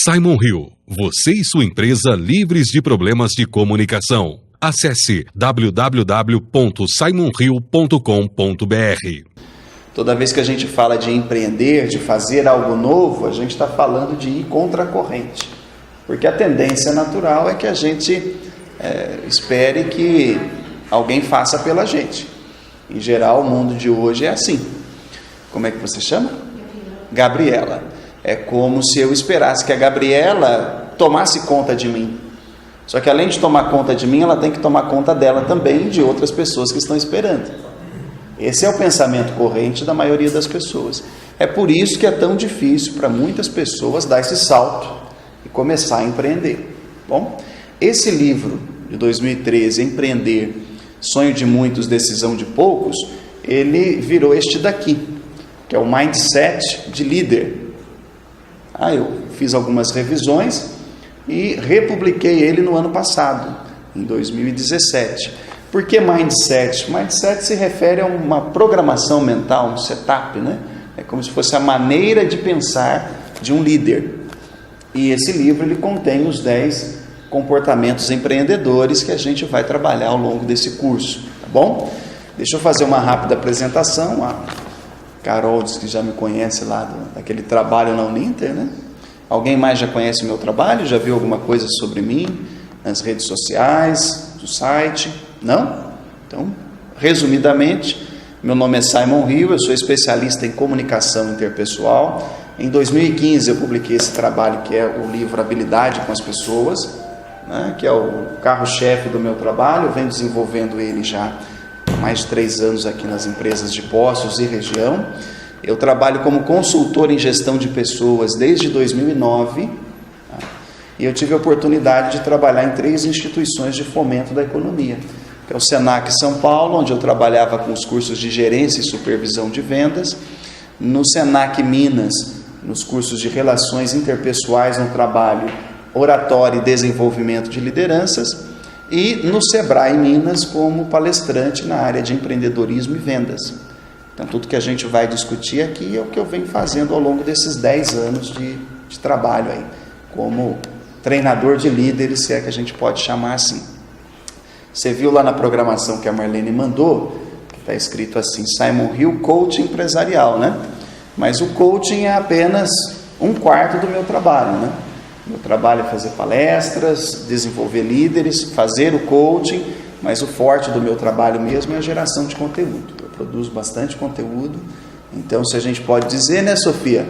Simon Hill, você e sua empresa livres de problemas de comunicação. Acesse www.simonhill.com.br. Toda vez que a gente fala de empreender, de fazer algo novo, a gente está falando de ir contra a corrente. Porque a tendência natural é que a gente espere que alguém faça pela gente. Em geral, o mundo de hoje é assim. Como é que você chama? Gabriela. É como se eu esperasse que a Gabriela tomasse conta de mim. Só que além de tomar conta de mim, ela tem que tomar conta dela também e de outras pessoas que estão esperando. Esse é o pensamento corrente da maioria das pessoas. É por isso que é tão difícil para muitas pessoas dar esse salto e começar a empreender. Bom, esse livro de 2013, Empreender, Sonho de Muitos, Decisão de Poucos, ele virou este daqui, que é o Mindset de Líder. Eu fiz algumas revisões e republiquei ele no ano passado, em 2017. Por que Mindset? Mindset se refere a uma programação mental, um setup, né? É como se fosse a maneira de pensar de um líder. E esse livro ele contém os 10 comportamentos empreendedores que a gente vai trabalhar ao longo desse curso, tá bom? Deixa eu fazer uma rápida apresentação. A Carol diz que já me conhece lá daquele trabalho na Uninter, né? Alguém mais já conhece o meu trabalho? Já viu alguma coisa sobre mim nas redes sociais, no site? Não? Então, resumidamente, meu nome é Simon Hill, eu sou especialista em comunicação interpessoal. Em 2015 eu publiquei esse trabalho que é o livro Habilidade com as Pessoas, né, que é o carro-chefe do meu trabalho. Eu venho desenvolvendo ele já há mais de 3 anos aqui nas empresas de Poços e região. Eu trabalho como consultor em gestão de pessoas desde 2009, e eu tive a oportunidade de trabalhar em 3 instituições de fomento da economia, que é o Senac São Paulo, onde eu trabalhava com os cursos de gerência e supervisão de vendas, no Senac Minas, nos cursos de relações interpessoais no trabalho, oratória e desenvolvimento de lideranças, e no Sebrae Minas como palestrante na área de empreendedorismo e vendas. Então, tudo que a gente vai discutir aqui é o que eu venho fazendo ao longo desses 10 anos de trabalho aí, como treinador de líderes, se é que a gente pode chamar assim. Você viu lá na programação que a Marlene mandou, que está escrito assim, Simon Hill Coaching Empresarial, né? Mas o coaching é apenas 1/4 do meu trabalho, né? Meu trabalho é fazer palestras, desenvolver líderes, fazer o coaching, mas o forte do meu trabalho mesmo é a geração de conteúdo. Eu produzo bastante conteúdo, então se a gente pode dizer, né, Sofia?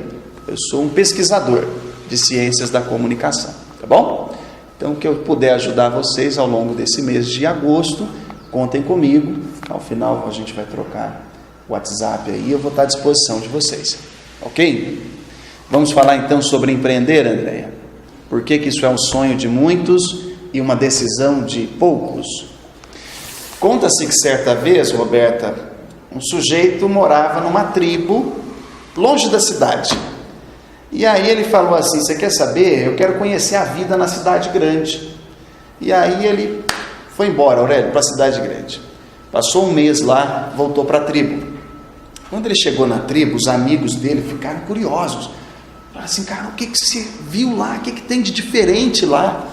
Eu sou um pesquisador de ciências da comunicação, tá bom? Então, o que eu puder ajudar vocês ao longo desse mês de agosto, contem comigo. Ao final a gente vai trocar o WhatsApp aí, eu vou estar à disposição de vocês, ok? Vamos falar então sobre empreender, Andréia. Por que isso é um sonho de muitos e uma decisão de poucos? Conta-se que certa vez, Roberta, um sujeito morava numa tribo longe da cidade. E aí ele falou assim, você quer saber? Eu quero conhecer a vida na cidade grande. E aí ele foi embora, Aurélio, para a cidade grande. Passou um mês lá, voltou para a tribo. Quando ele chegou na tribo, os amigos dele ficaram curiosos. Falaram assim, cara, o que você viu lá? O que tem de diferente lá?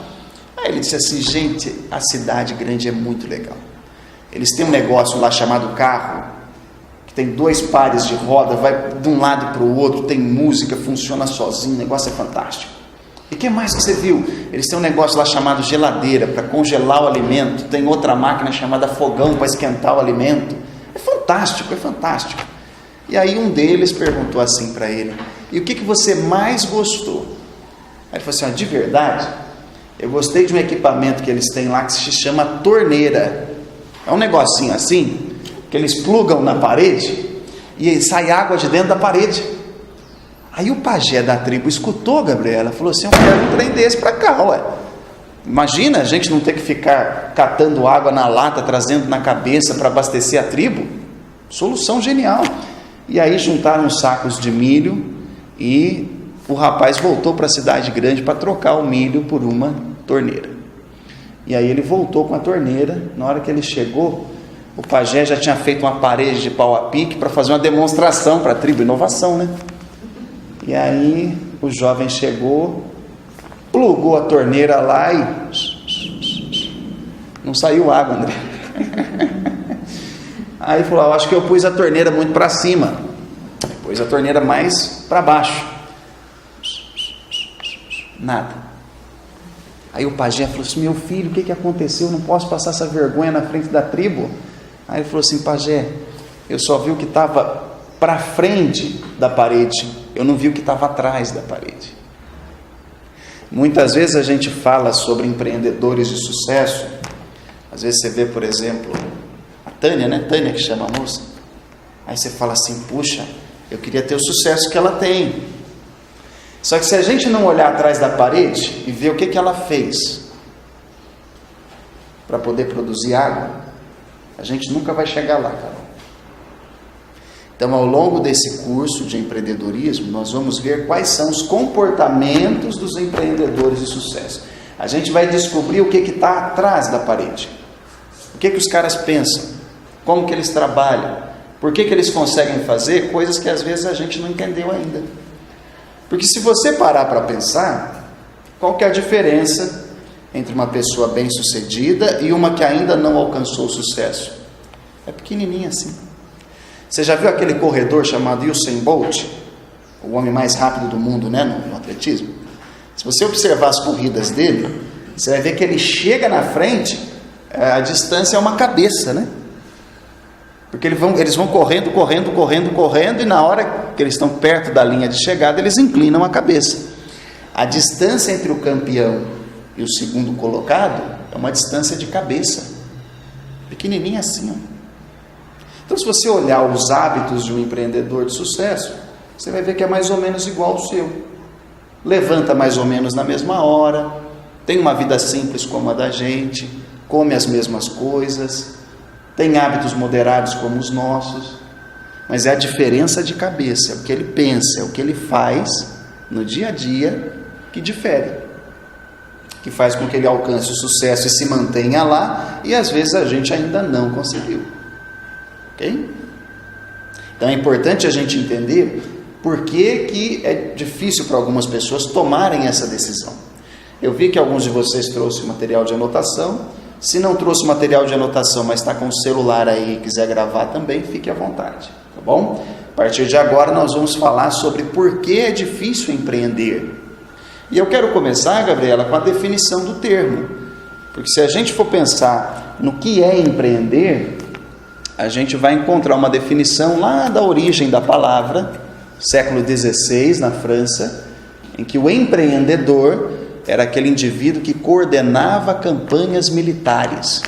Aí ele disse assim, gente, a cidade grande é muito legal. Eles têm um negócio lá chamado carro, que tem 2 pares de roda, vai de um lado para o outro, tem música, funciona sozinho, o negócio é fantástico. E o que mais que você viu? Eles têm um negócio lá chamado geladeira, para congelar o alimento, tem outra máquina chamada fogão para esquentar o alimento. É fantástico, é fantástico. E aí um deles perguntou assim para ele, e o que você mais gostou? Aí ele falou assim, de verdade, eu gostei de um equipamento que eles têm lá que se chama torneira. É um negocinho assim, que eles plugam na parede e sai água de dentro da parede. Aí o pajé da tribo escutou, Gabriela, falou assim, eu quero um trem desse para cá, ué. Imagina a gente não ter que ficar catando água na lata, trazendo na cabeça para abastecer a tribo. Solução genial. E aí juntaram uns sacos de milho e o rapaz voltou para a cidade grande para trocar o milho por uma torneira. E aí ele voltou com a torneira. Na hora que ele chegou, o pajé já tinha feito uma parede de pau a pique para fazer uma demonstração para a tribo, inovação, né? E aí o jovem chegou, plugou a torneira lá e não saiu água, André. Aí falou: acho que eu pus a torneira muito para cima. Pus a torneira mais para baixo. Nada. Aí o pajé falou assim: meu filho, o que aconteceu? Eu não posso passar essa vergonha na frente da tribo. Aí ele falou assim: pajé, eu só vi o que estava para frente da parede, eu não vi o que estava atrás da parede. Muitas vezes a gente fala sobre empreendedores de sucesso. Às vezes você vê, por exemplo, a Tânia, né? Tânia que chama a moça. Aí você fala assim: puxa, eu queria ter o sucesso que ela tem. Só que se a gente não olhar atrás da parede e ver o que ela fez para poder produzir água, a gente nunca vai chegar lá, Carol. Então, ao longo desse curso de empreendedorismo, nós vamos ver quais são os comportamentos dos empreendedores de sucesso. A gente vai descobrir o que está atrás da parede. O que os caras pensam, como que eles trabalham, por que eles conseguem fazer coisas que às vezes a gente não entendeu ainda. Porque se você parar para pensar, qual que é a diferença entre uma pessoa bem-sucedida e uma que ainda não alcançou o sucesso? É pequenininha assim. Você já viu aquele corredor chamado Usain Bolt? O homem mais rápido do mundo, né, no atletismo? Se você observar as corridas dele, você vai ver que ele chega na frente, a distância é uma cabeça, né? Porque eles vão correndo, e na hora que eles estão perto da linha de chegada, eles inclinam a cabeça. A distância entre o campeão e o segundo colocado é uma distância de cabeça, pequenininha assim, ó. Então, se você olhar os hábitos de um empreendedor de sucesso, você vai ver que é mais ou menos igual ao seu. Levanta mais ou menos na mesma hora, tem uma vida simples como a da gente, come as mesmas coisas, tem hábitos moderados como os nossos, mas é a diferença de cabeça, é o que ele pensa, é o que ele faz no dia a dia que difere, que faz com que ele alcance o sucesso e se mantenha lá, e às vezes a gente ainda não conseguiu. Ok? Então é importante a gente entender por que é difícil para algumas pessoas tomarem essa decisão. Eu vi que alguns de vocês trouxeram material de anotação. Se não trouxe material de anotação, mas está com o celular aí e quiser gravar também, fique à vontade, tá bom? A partir de agora nós vamos falar sobre por que é difícil empreender. E eu quero começar, Gabriela, com a definição do termo. Porque se a gente for pensar no que é empreender, a gente vai encontrar uma definição lá da origem da palavra, século XVI, na França, em que o empreendedor era aquele indivíduo que coordenava campanhas militares.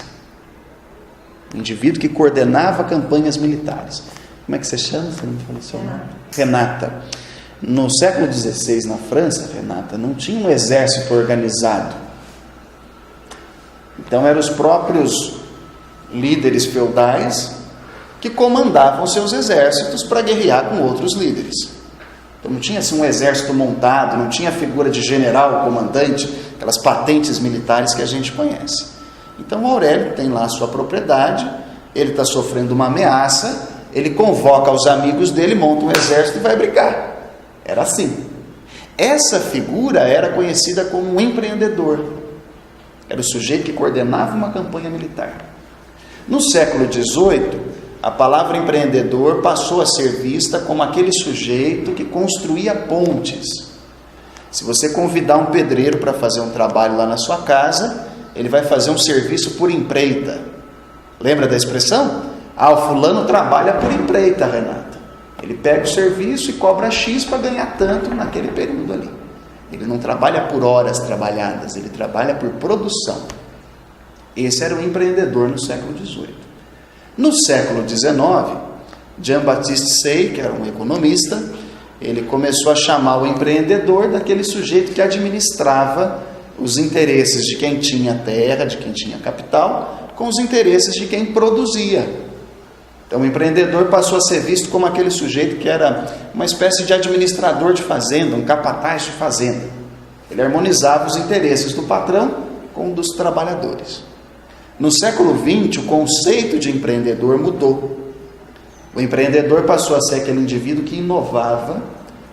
Indivíduo que coordenava campanhas militares. Como é que você chama? Você não falou seu nome? Renata. No século XVI, na França, Renata, não tinha um exército organizado. Então eram os próprios líderes feudais que comandavam seus exércitos para guerrear com outros líderes. Então não tinha assim um exército montado, não tinha a figura de general, comandante, aquelas patentes militares que a gente conhece. Então o Aurélio tem lá a sua propriedade, ele está sofrendo uma ameaça, ele convoca os amigos dele, monta um exército e vai brigar. Era assim. Essa figura era conhecida como um empreendedor. Era o sujeito que coordenava uma campanha militar. No século XVIII, a palavra empreendedor passou a ser vista como aquele sujeito que construía pontes. Se você convidar um pedreiro para fazer um trabalho lá na sua casa, ele vai fazer um serviço por empreita. Lembra da expressão? O fulano trabalha por empreita, Renata. Ele pega o serviço e cobra X para ganhar tanto naquele período ali. Ele não trabalha por horas trabalhadas, ele trabalha por produção. Esse era o empreendedor no século XVIII. No século XIX, Jean-Baptiste Say, que era um economista, ele começou a chamar o empreendedor daquele sujeito que administrava os interesses de quem tinha terra, de quem tinha capital, com os interesses de quem produzia. Então o empreendedor passou a ser visto como aquele sujeito que era uma espécie de administrador de fazenda, um capataz de fazenda. Ele harmonizava os interesses do patrão com os dos trabalhadores. No século XX, o conceito de empreendedor mudou. O empreendedor passou a ser aquele indivíduo que inovava,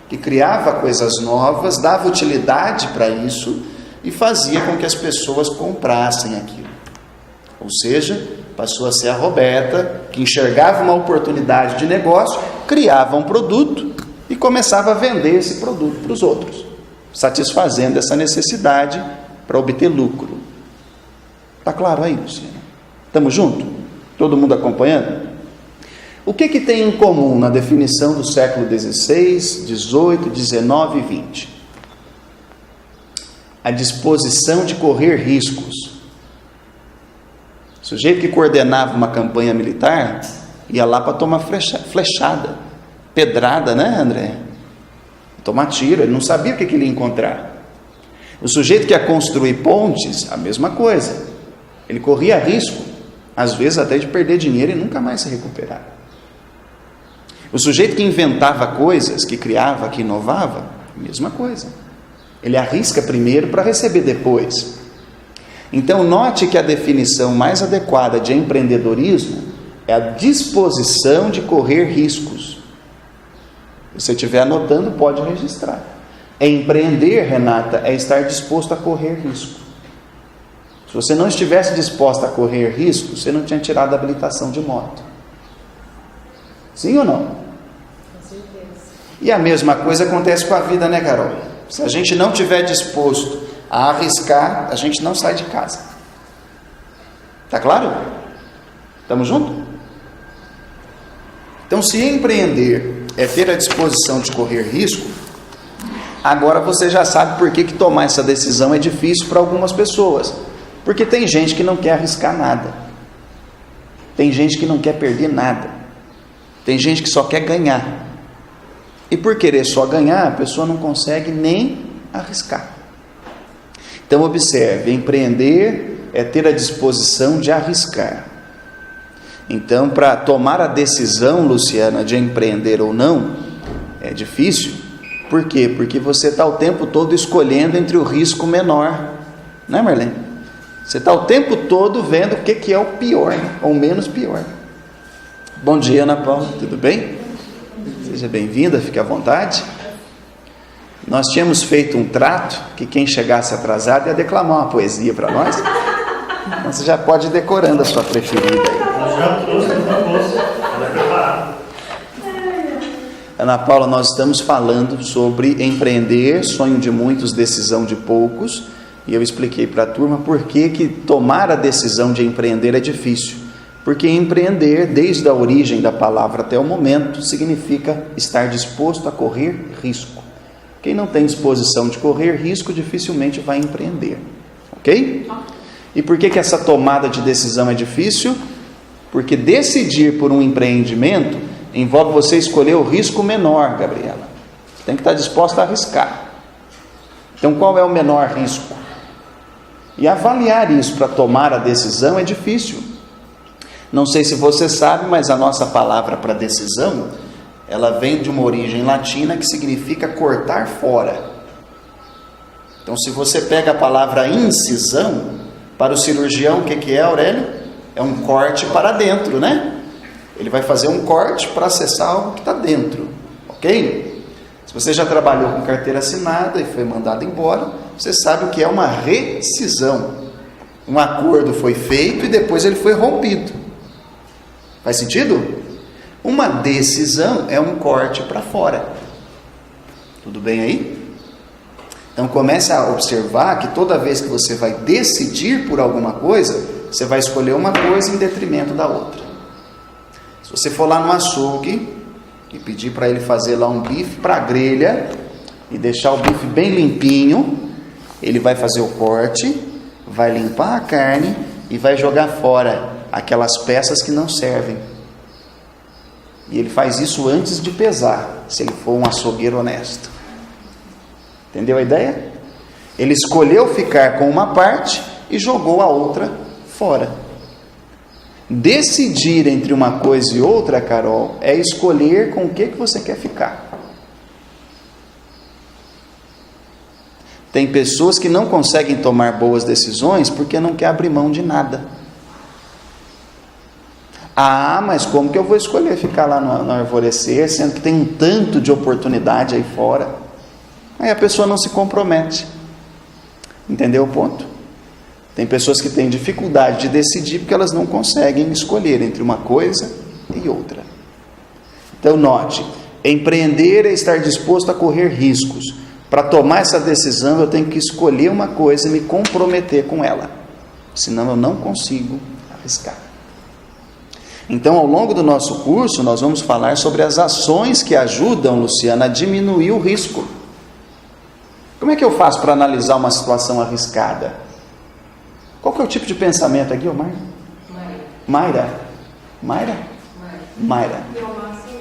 que criava coisas novas, dava utilidade para isso, e fazia com que as pessoas comprassem aquilo. Ou seja, passou a ser a Roberta, que enxergava uma oportunidade de negócio, criava um produto e começava a vender esse produto para os outros, satisfazendo essa necessidade para obter lucro. Está claro aí, Luciana? Estamos juntos? Todo mundo acompanhando? O que tem em comum na definição do século XVI, XVIII, XIX e XX? A disposição de correr riscos. O sujeito que coordenava uma campanha militar ia lá para tomar flechada, pedrada, né, André? Tomar tiro, ele não sabia o que ele ia encontrar. O sujeito que ia construir pontes, a mesma coisa. Ele corria risco, às vezes até de perder dinheiro e nunca mais se recuperar. O sujeito que inventava coisas, que criava, que inovava, a mesma coisa. Ele arrisca primeiro para receber depois. Então, note que a definição mais adequada de empreendedorismo é a disposição de correr riscos. Se você estiver anotando, pode registrar. Empreender, Renata, é estar disposto a correr risco. Se você não estivesse disposta a correr risco, você não tinha tirado a habilitação de moto. Sim ou não? Com certeza. E a mesma coisa acontece com a vida, né, Carol? Se a gente não estiver disposto a arriscar, a gente não sai de casa. Tá claro? Estamos juntos? Então, se empreender é ter a disposição de correr risco, agora você já sabe por que tomar essa decisão é difícil para algumas pessoas. Porque tem gente que não quer arriscar nada. Tem gente que não quer perder nada. Tem gente que só quer ganhar. E por querer só ganhar, a pessoa não consegue nem arriscar. Então observe, empreender é ter a disposição de arriscar. Então, para tomar a decisão, Luciana, de empreender ou não, é difícil. Por quê? Porque você está o tempo todo escolhendo entre o risco menor. Não é, Marlene? Você está o tempo todo vendo o que é o pior, né? Ou menos pior. Bom dia, Ana Paula, tudo bem? Seja bem-vinda, fique à vontade. Nós tínhamos feito um trato que quem chegasse atrasado ia declamar uma poesia para nós. Então você já pode ir decorando a sua preferida aí. Ana Paula, nós estamos falando sobre empreender, sonho de muitos, decisão de poucos. E eu expliquei para a turma por que tomar a decisão de empreender é difícil. Porque empreender, desde a origem da palavra até o momento, significa estar disposto a correr risco. Quem não tem disposição de correr risco, dificilmente vai empreender. Ok? E por que essa tomada de decisão é difícil? Porque decidir por um empreendimento envolve você escolher o risco menor, Gabriela. Você tem que estar disposta a arriscar. Então, qual é o menor risco? E avaliar isso para tomar a decisão é difícil. Não sei se você sabe, mas a nossa palavra para decisão, ela vem de uma origem latina que significa cortar fora. Então, se você pega a palavra incisão, para o cirurgião, o que é, Aurélio? É um corte para dentro, né? Ele vai fazer um corte para acessar algo que está dentro, ok? Se você já trabalhou com carteira assinada e foi mandado embora, você sabe o que é uma rescisão. Um acordo foi feito e depois ele foi rompido. Faz sentido? Uma decisão é um corte para fora. Tudo bem aí? Então comece a observar que toda vez que você vai decidir por alguma coisa, você vai escolher uma coisa em detrimento da outra. Se você for lá no açougue e pedir para ele fazer lá um bife para grelha e deixar o bife bem limpinho, ele vai fazer o corte, vai limpar a carne e vai jogar fora aquelas peças que não servem. E ele faz isso antes de pesar, se ele for um açougueiro honesto. Entendeu a ideia? Ele escolheu ficar com uma parte e jogou a outra fora. Decidir entre uma coisa e outra, Carol, é escolher com o que você quer ficar. Tem pessoas que não conseguem tomar boas decisões porque não quer abrir mão de nada. Ah, mas como que eu vou escolher ficar lá no arvorecer, sendo que tem um tanto de oportunidade aí fora? Aí a pessoa não se compromete. Entendeu o ponto? Tem pessoas que têm dificuldade de decidir porque elas não conseguem escolher entre uma coisa e outra. Então note, empreender é estar disposto a correr riscos. Para tomar essa decisão eu tenho que escolher uma coisa e me comprometer com ela, senão eu não consigo arriscar. Então, ao longo do nosso curso, nós vamos falar sobre as ações que ajudam, Luciana, a diminuir o risco. Como é que eu faço para analisar uma situação arriscada? Qual que é o tipo de pensamento aqui, Mayra? Mayra? Mayra? Mayra.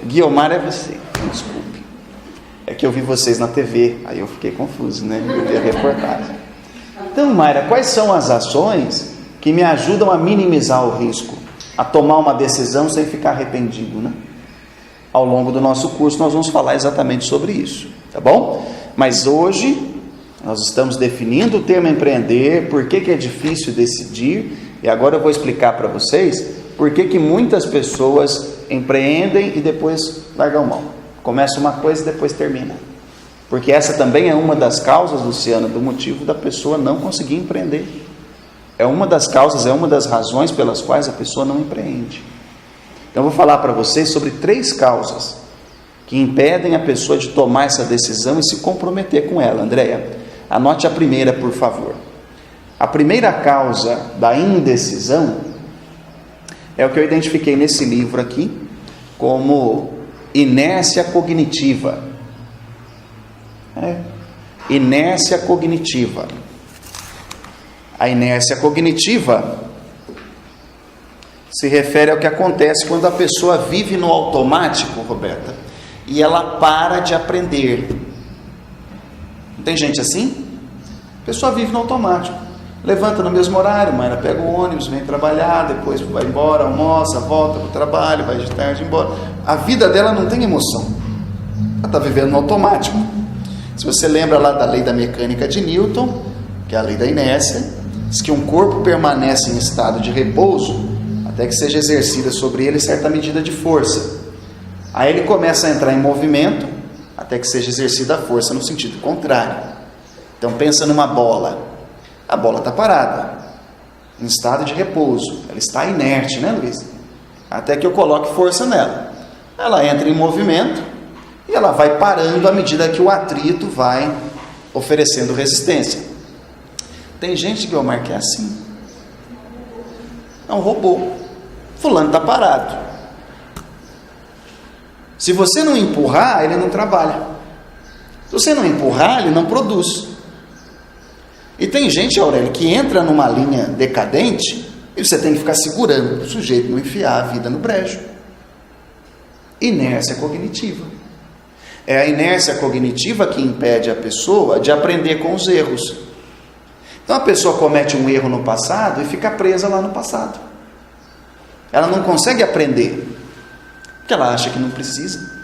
Guiomar é você, desculpe. É que eu vi vocês na TV, aí eu fiquei confuso, né? Eu vi a reportagem. Então, Mayra, quais são as ações que me ajudam a minimizar o risco? A tomar uma decisão sem ficar arrependido, né? Ao longo do nosso curso nós vamos falar exatamente sobre isso, tá bom? Mas hoje nós estamos definindo o termo empreender, por que é difícil decidir, e agora eu vou explicar para vocês por que muitas pessoas empreendem e depois largam mão. Começa uma coisa e depois termina. Porque essa também é uma das causas, Luciana, do motivo da pessoa não conseguir empreender. É uma das causas, é uma das razões pelas quais a pessoa não empreende. Então eu vou falar para vocês sobre 3 causas que impedem a pessoa de tomar essa decisão e se comprometer com ela. Andréia, anote a primeira, por favor. A primeira causa da indecisão é o que eu identifiquei nesse livro aqui como inércia cognitiva. Inércia cognitiva. A inércia cognitiva se refere ao que acontece quando a pessoa vive no automático, Roberta, e ela para de aprender. Não tem gente assim? A pessoa vive no automático. Levanta no mesmo horário, Mayra pega o ônibus, vem trabalhar, depois vai embora, almoça, volta para o trabalho, vai de tarde embora. A vida dela não tem emoção. Ela está vivendo no automático. Se você lembra lá da lei da mecânica de Newton, que é a lei da inércia, diz que um corpo permanece em estado de repouso até que seja exercida sobre ele certa medida de força. Aí ele começa a entrar em movimento até que seja exercida a força no sentido contrário. Então pensa numa bola. A bola está parada, em estado de repouso. Ela está inerte, né, Luiz? Até que eu coloque força nela. Ela entra em movimento e ela vai parando à medida que o atrito vai oferecendo resistência. Tem gente, Guilherme, que é assim. É um robô. Fulano está parado. Se você não empurrar, ele não trabalha. Se você não empurrar, ele não produz. E tem gente, Aurélio, que entra numa linha decadente e você tem que ficar segurando para o sujeito não enfiar a vida no brejo. Inércia cognitiva. É a inércia cognitiva que impede a pessoa de aprender com os erros. Então a pessoa comete um erro no passado e fica presa lá no passado. Ela não consegue aprender, porque ela acha que não precisa.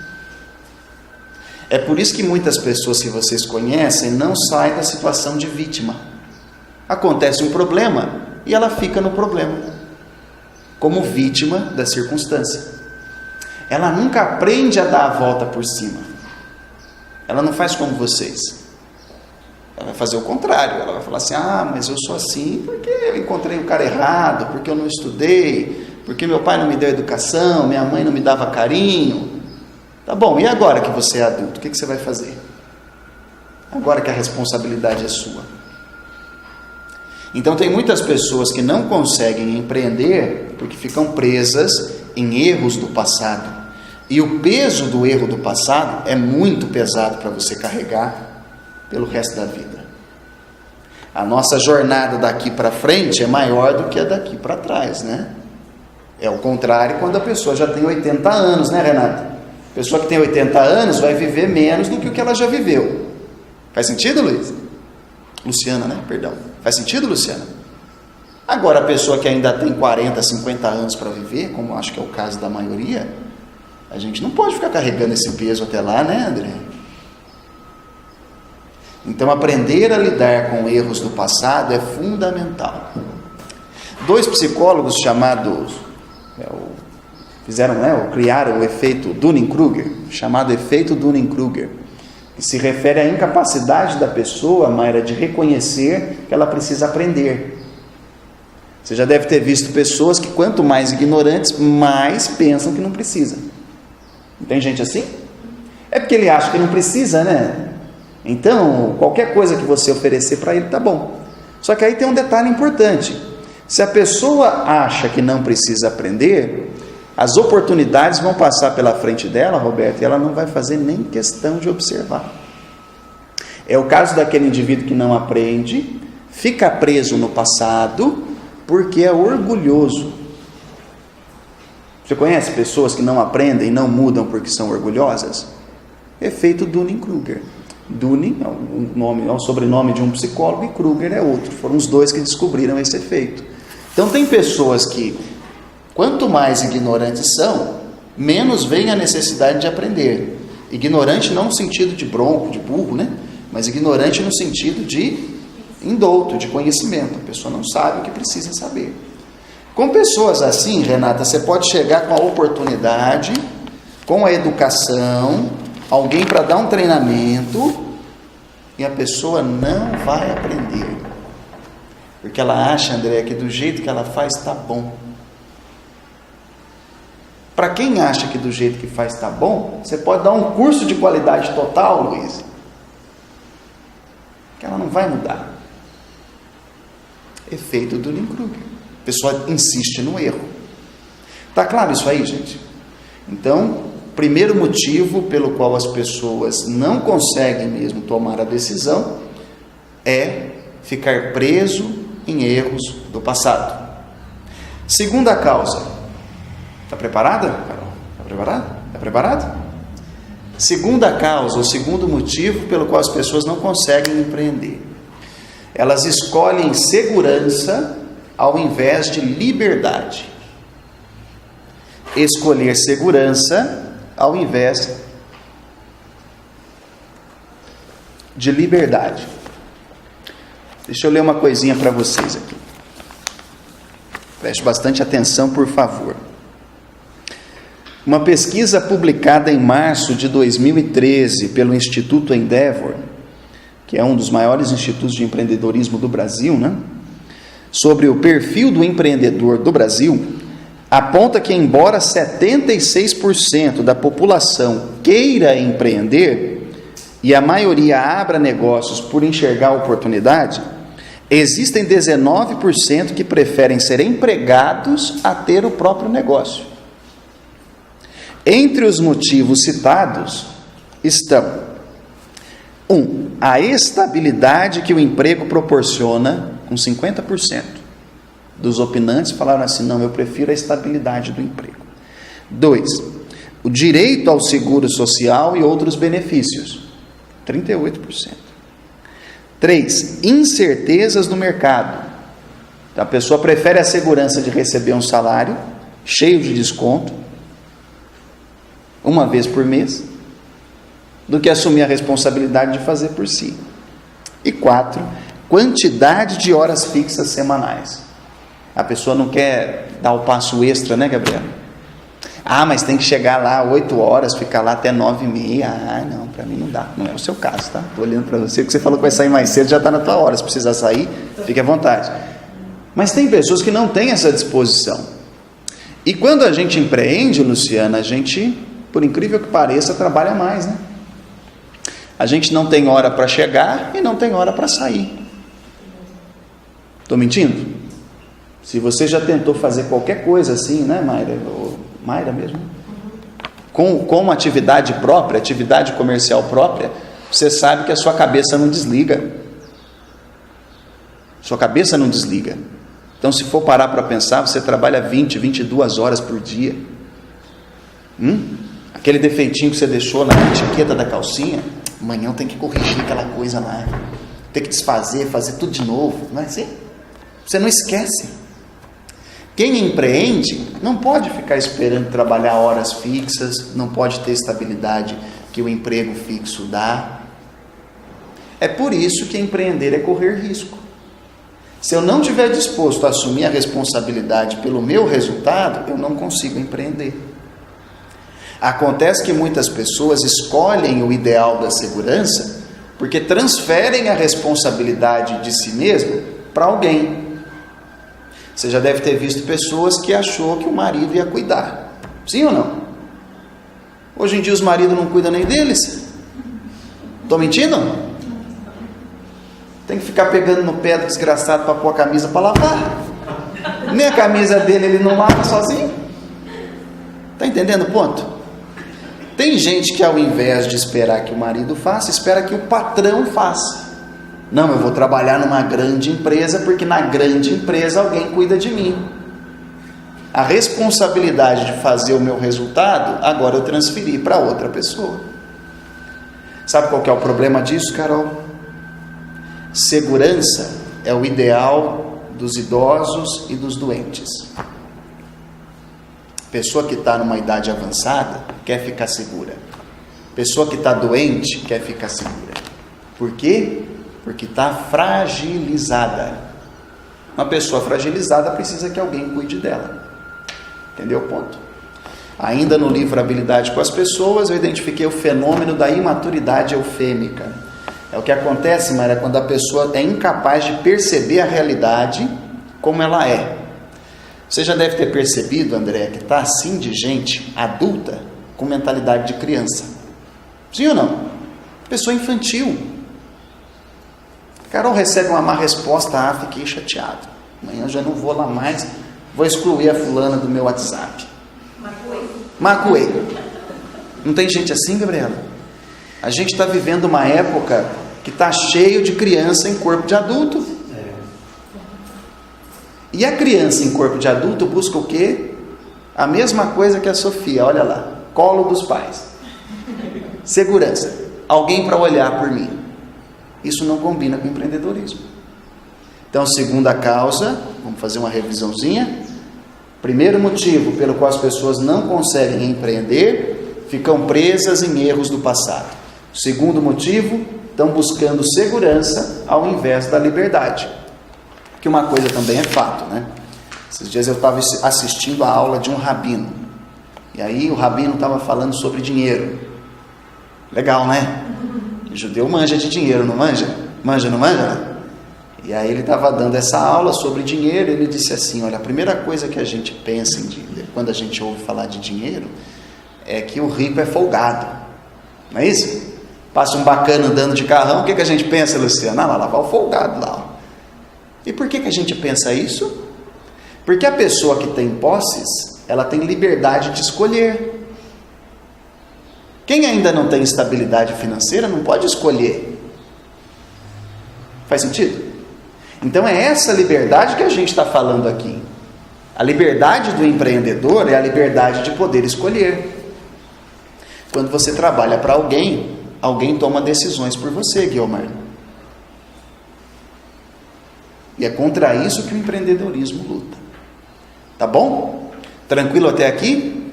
É por isso que muitas pessoas que vocês conhecem não saem da situação de vítima. Acontece um problema e ela fica no problema, como vítima da circunstância. Ela nunca aprende a dar a volta por cima. Ela não faz como vocês. Ela vai fazer o contrário. Ela vai falar assim: mas eu sou assim porque eu encontrei o cara errado, porque eu não estudei, porque meu pai não me deu educação, minha mãe não me dava carinho. Tá bom, e agora que você é adulto, o que você vai fazer? Agora que a responsabilidade é sua. Então tem muitas pessoas que não conseguem empreender porque ficam presas em erros do passado. E o peso do erro do passado é muito pesado para você carregar pelo resto da vida. A nossa jornada daqui para frente é maior do que a daqui para trás, né? É o contrário quando a pessoa já tem 80 anos, né, Renata? A pessoa que tem 80 anos vai viver menos do que o que ela já viveu. Faz sentido, Luiz? Luciana, né? Perdão. Faz sentido, Luciana? Agora, a pessoa que ainda tem 40, 50 anos para viver, como acho que é o caso da maioria, a gente não pode ficar carregando esse peso até lá, né, André? Então, aprender a lidar com erros do passado é fundamental. 2 psicólogos chamados, criaram o efeito Dunning-Kruger, chamado efeito Dunning-Kruger. que se refere à incapacidade da pessoa, Mayra, de reconhecer que ela precisa aprender. Você já deve ter visto pessoas que, quanto mais ignorantes, mais pensam que não precisa. Não tem gente assim? É porque ele acha que não precisa, né? Então, qualquer coisa que você oferecer para ele, tá bom. Só que aí tem um detalhe importante. Se a pessoa acha que não precisa aprender, as oportunidades vão passar pela frente dela, Roberto, e ela não vai fazer nem questão de observar. É o caso daquele indivíduo que não aprende, fica preso no passado, porque é orgulhoso. Você conhece pessoas que não aprendem e não mudam porque são orgulhosas? Efeito Dunning-Kruger. Dunning é o sobrenome de um psicólogo e Kruger é outro. Foram os dois que descobriram esse efeito. Então tem pessoas que, quanto mais ignorantes são, menos vem a necessidade de aprender. Ignorante não no sentido de bronco, de burro, né? Mas ignorante no sentido de indouto, de conhecimento. A pessoa não sabe o que precisa saber. Com pessoas assim, Renata, você pode chegar com a oportunidade, com a educação, alguém para dar um treinamento, e a pessoa não vai aprender. Porque ela acha, André, que do jeito que ela faz está bom. Para quem acha que do jeito que faz está bom, você pode dar um curso de qualidade total, Luiz, que ela não vai mudar. Efeito do Dunning-Kruger. A pessoa insiste no erro. Tá claro isso aí, gente? Então, primeiro motivo pelo qual as pessoas não conseguem mesmo tomar a decisão é ficar preso em erros do passado. Segunda causa. Está preparada, Carol? Está preparada? Está preparado? Segunda causa, o segundo motivo pelo qual as pessoas não conseguem empreender. Elas escolhem segurança ao invés de liberdade. Escolher segurança ao invés de liberdade. Deixa eu ler uma coisinha para vocês aqui. Preste bastante atenção, por favor. Uma pesquisa publicada em março de 2013 pelo Instituto Endeavor, que é um dos maiores institutos de empreendedorismo do Brasil, né? Sobre o perfil do empreendedor do Brasil, aponta que, embora 76% da população queira empreender e a maioria abra negócios por enxergar oportunidade, existem 19% que preferem ser empregados a ter o próprio negócio. Entre os motivos citados estão: 1. A estabilidade que o emprego proporciona, com 50%. Dos opinantes falaram assim: não, eu prefiro a estabilidade do emprego. 2. O direito ao seguro social e outros benefícios, 38%. 3. Incertezas no mercado. A pessoa prefere a segurança de receber um salário cheio de desconto, uma vez por mês, do que assumir a responsabilidade de fazer por si. E 4. Quantidade de horas fixas semanais. A pessoa não quer dar o passo extra, né, Gabriela? Ah, mas tem que chegar lá 8 horas, ficar lá até 9h30. Ah, não, para mim não dá. Não é o seu caso, tá? Estou olhando para você, porque você falou que vai sair mais cedo, já está na tua hora. Se precisar sair, fique à vontade. Mas tem pessoas que não têm essa disposição. E quando a gente empreende, Luciana, a gente, por incrível que pareça, trabalha mais, né? A gente não tem hora para chegar e não tem hora para sair. Estou mentindo? Se você já tentou fazer qualquer coisa assim, né, Mayra? Ou Mayra mesmo? Com uma atividade própria, atividade comercial própria, você sabe que a sua cabeça não desliga. Sua cabeça não desliga. Então, se for parar para pensar, você trabalha 20, 22 horas por dia. Aquele defeitinho que você deixou na etiqueta da calcinha, amanhã tem que corrigir aquela coisa lá. Tem que desfazer, fazer tudo de novo. Não é assim? Você não esquece. Quem empreende não pode ficar esperando trabalhar horas fixas, não pode ter estabilidade que o emprego fixo dá. É por isso que empreender é correr risco. Se eu não estiver disposto a assumir a responsabilidade pelo meu resultado, eu não consigo empreender. Acontece que muitas pessoas escolhem o ideal da segurança porque transferem a responsabilidade de si mesmo para alguém. Você já deve ter visto pessoas que achou que o marido ia cuidar. Sim ou não? Hoje em dia os maridos não cuidam nem deles. Estou mentindo? Tem que ficar pegando no pé do desgraçado para pôr a camisa para lavar. Nem a camisa dele ele não lava sozinho. Está entendendo o ponto? Tem gente que ao invés de esperar que o marido faça, espera que o patrão faça. Não, eu vou trabalhar numa grande empresa porque na grande empresa alguém cuida de mim. A responsabilidade de fazer o meu resultado, agora eu transferi para outra pessoa. Sabe qual que é o problema disso, Carol? Segurança é o ideal dos idosos e dos doentes. Pessoa que está numa idade avançada quer ficar segura. Pessoa que está doente quer ficar segura. Por quê? Porque está fragilizada. Uma pessoa fragilizada precisa que alguém cuide dela. Entendeu o ponto? Ainda no livro Habilidade com as Pessoas, eu identifiquei o fenômeno da imaturidade eufêmica. É o que acontece, Maria, quando a pessoa é incapaz de perceber a realidade como ela é. Você já deve ter percebido, André, que está assim de gente adulta com mentalidade de criança. Sim ou não? Pessoa infantil. Carol recebe uma má resposta, fiquei chateado. Amanhã eu já não vou lá mais, vou excluir a fulana do meu WhatsApp. Macuei. Não tem gente assim, Gabriela? A gente está vivendo uma época que está cheio de criança em corpo de adulto. E a criança em corpo de adulto busca o quê? A mesma coisa que a Sofia, olha lá, colo dos pais, segurança, alguém para olhar por mim. Isso não combina com empreendedorismo. Então, segunda causa, vamos fazer uma revisãozinha. Primeiro motivo pelo qual as pessoas não conseguem empreender, ficam presas em erros do passado. Segundo motivo, estão buscando segurança ao invés da liberdade. Que uma coisa também é fato, né? Esses dias eu estava assistindo a aula de um rabino. E aí o rabino estava falando sobre dinheiro. Legal, né? O judeu manja de dinheiro, não manja? Manja, não manja? E aí ele estava dando essa aula sobre dinheiro. E ele disse assim, olha, a primeira coisa que a gente pensa quando a gente ouve falar de dinheiro é que o rico é folgado. Não é isso? Passa um bacana andando de carrão, o que a gente pensa, Luciana? Ah, lá vai o folgado lá, ó. E por que a gente pensa isso? Porque a pessoa que tem posses, ela tem liberdade de escolher. Quem ainda não tem estabilidade financeira não pode escolher. Faz sentido? Então é essa liberdade que a gente está falando aqui. A liberdade do empreendedor é a liberdade de poder escolher. Quando você trabalha para alguém, alguém toma decisões por você, Guilherme. E é contra isso que o empreendedorismo luta. Tá bom? Tranquilo até aqui?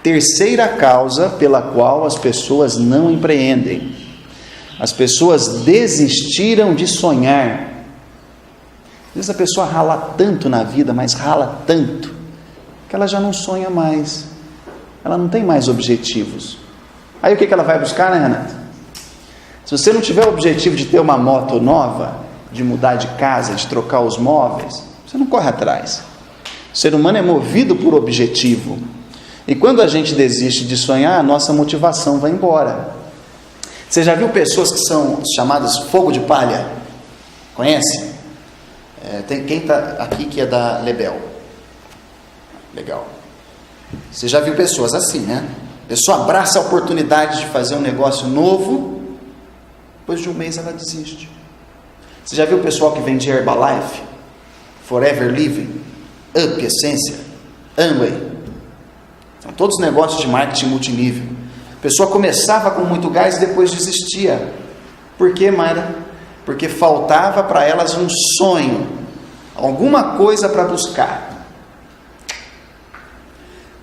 Terceira causa pela qual as pessoas não empreendem. As pessoas desistiram de sonhar. Às vezes a pessoa rala tanto na vida, mas rala tanto, que ela já não sonha mais. Ela não tem mais objetivos. Aí o que ela vai buscar, né, Renata? Se você não tiver o objetivo de ter uma moto nova, de mudar de casa, de trocar os móveis, você não corre atrás. O ser humano é movido por objetivo. E quando a gente desiste de sonhar, a nossa motivação vai embora. Você já viu pessoas que são chamadas fogo de palha? Conhece? Tem quem está aqui que é da Lebel. Legal. Você já viu pessoas assim, né? A pessoa abraça a oportunidade de fazer um negócio novo, depois de um mês ela desiste. Você já viu o pessoal que vende Herbalife, Forever Living, Up Essência, Amway? São todos negócios de marketing multinível. A pessoa começava com muito gás e depois desistia. Por quê, Mayra? Porque faltava para elas um sonho, alguma coisa para buscar.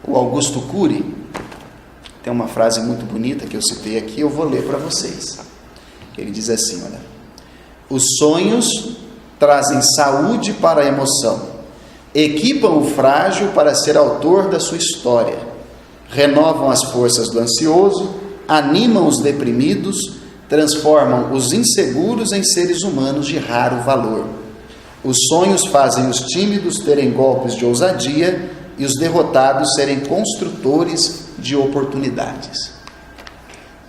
O Augusto Cury tem uma frase muito bonita que eu citei aqui, eu vou ler para vocês. Ele diz assim, olha: os sonhos trazem saúde para a emoção, equipam o frágil para ser autor da sua história, renovam as forças do ansioso, animam os deprimidos, transformam os inseguros em seres humanos de raro valor. Os sonhos fazem os tímidos terem golpes de ousadia e os derrotados serem construtores de oportunidades.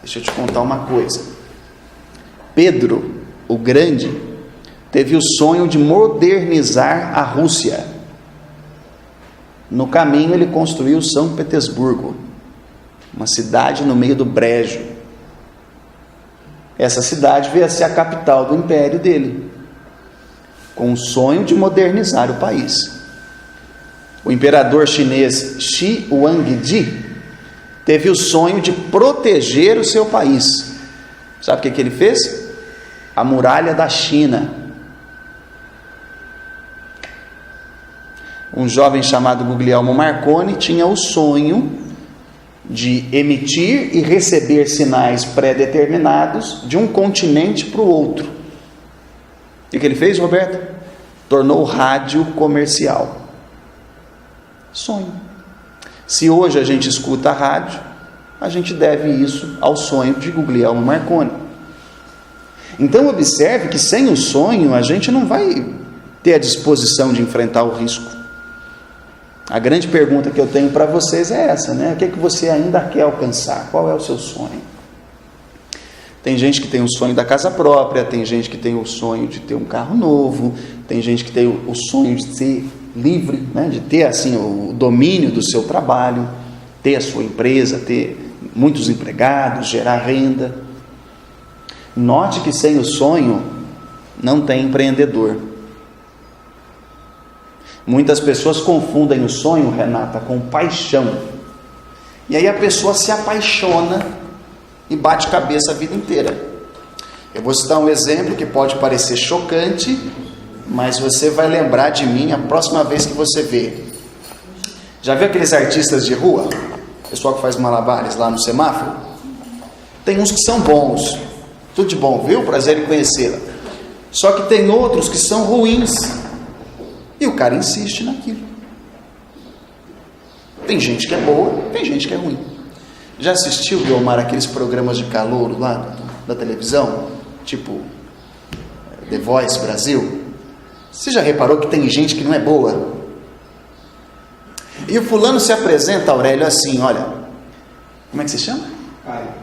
Deixa eu te contar uma coisa. Pedro, o Grande, teve o sonho de modernizar a Rússia. No caminho ele construiu São Petersburgo, uma cidade no meio do brejo. Essa cidade veio a ser a capital do império dele, com o sonho de modernizar o país. O imperador chinês Shi Huangdi teve o sonho de proteger o seu país. Sabe o que ele fez? A muralha da China. Um jovem chamado Guglielmo Marconi tinha o sonho de emitir e receber sinais pré-determinados de um continente para o outro. O que ele fez, Roberto? Tornou o rádio comercial. Sonho. Se hoje a gente escuta a rádio, a gente deve isso ao sonho de Guglielmo Marconi. Então observe que sem o sonho a gente não vai ter a disposição de enfrentar o risco. A grande pergunta que eu tenho para vocês é essa, né? O que é que você ainda quer alcançar? Qual é o seu sonho? Tem gente que tem o sonho da casa própria, tem gente que tem o sonho de ter um carro novo, tem gente que tem o sonho de ser livre, né? De ter assim o domínio do seu trabalho, ter a sua empresa, ter muitos empregados, gerar renda. Note que sem o sonho não tem empreendedor. Muitas pessoas confundem o sonho, Renata, com paixão. E aí a pessoa se apaixona e bate cabeça a vida inteira. Eu vou citar um exemplo que pode parecer chocante, mas você vai lembrar de mim a próxima vez que você vê. Já viu aqueles artistas de rua? Pessoal que faz malabares lá no semáforo? Tem uns que são bons, tudo de bom, viu? Prazer em conhecê-la. Só que tem outros que são ruins. E o cara insiste naquilo. Tem gente que é boa, tem gente que é ruim. Já assistiu, Guilmar, aqueles programas de calouro lá da televisão? Tipo The Voice Brasil? Você já reparou que tem gente que não é boa? E o fulano se apresenta, Aurélio, assim, olha. Como é que se chama?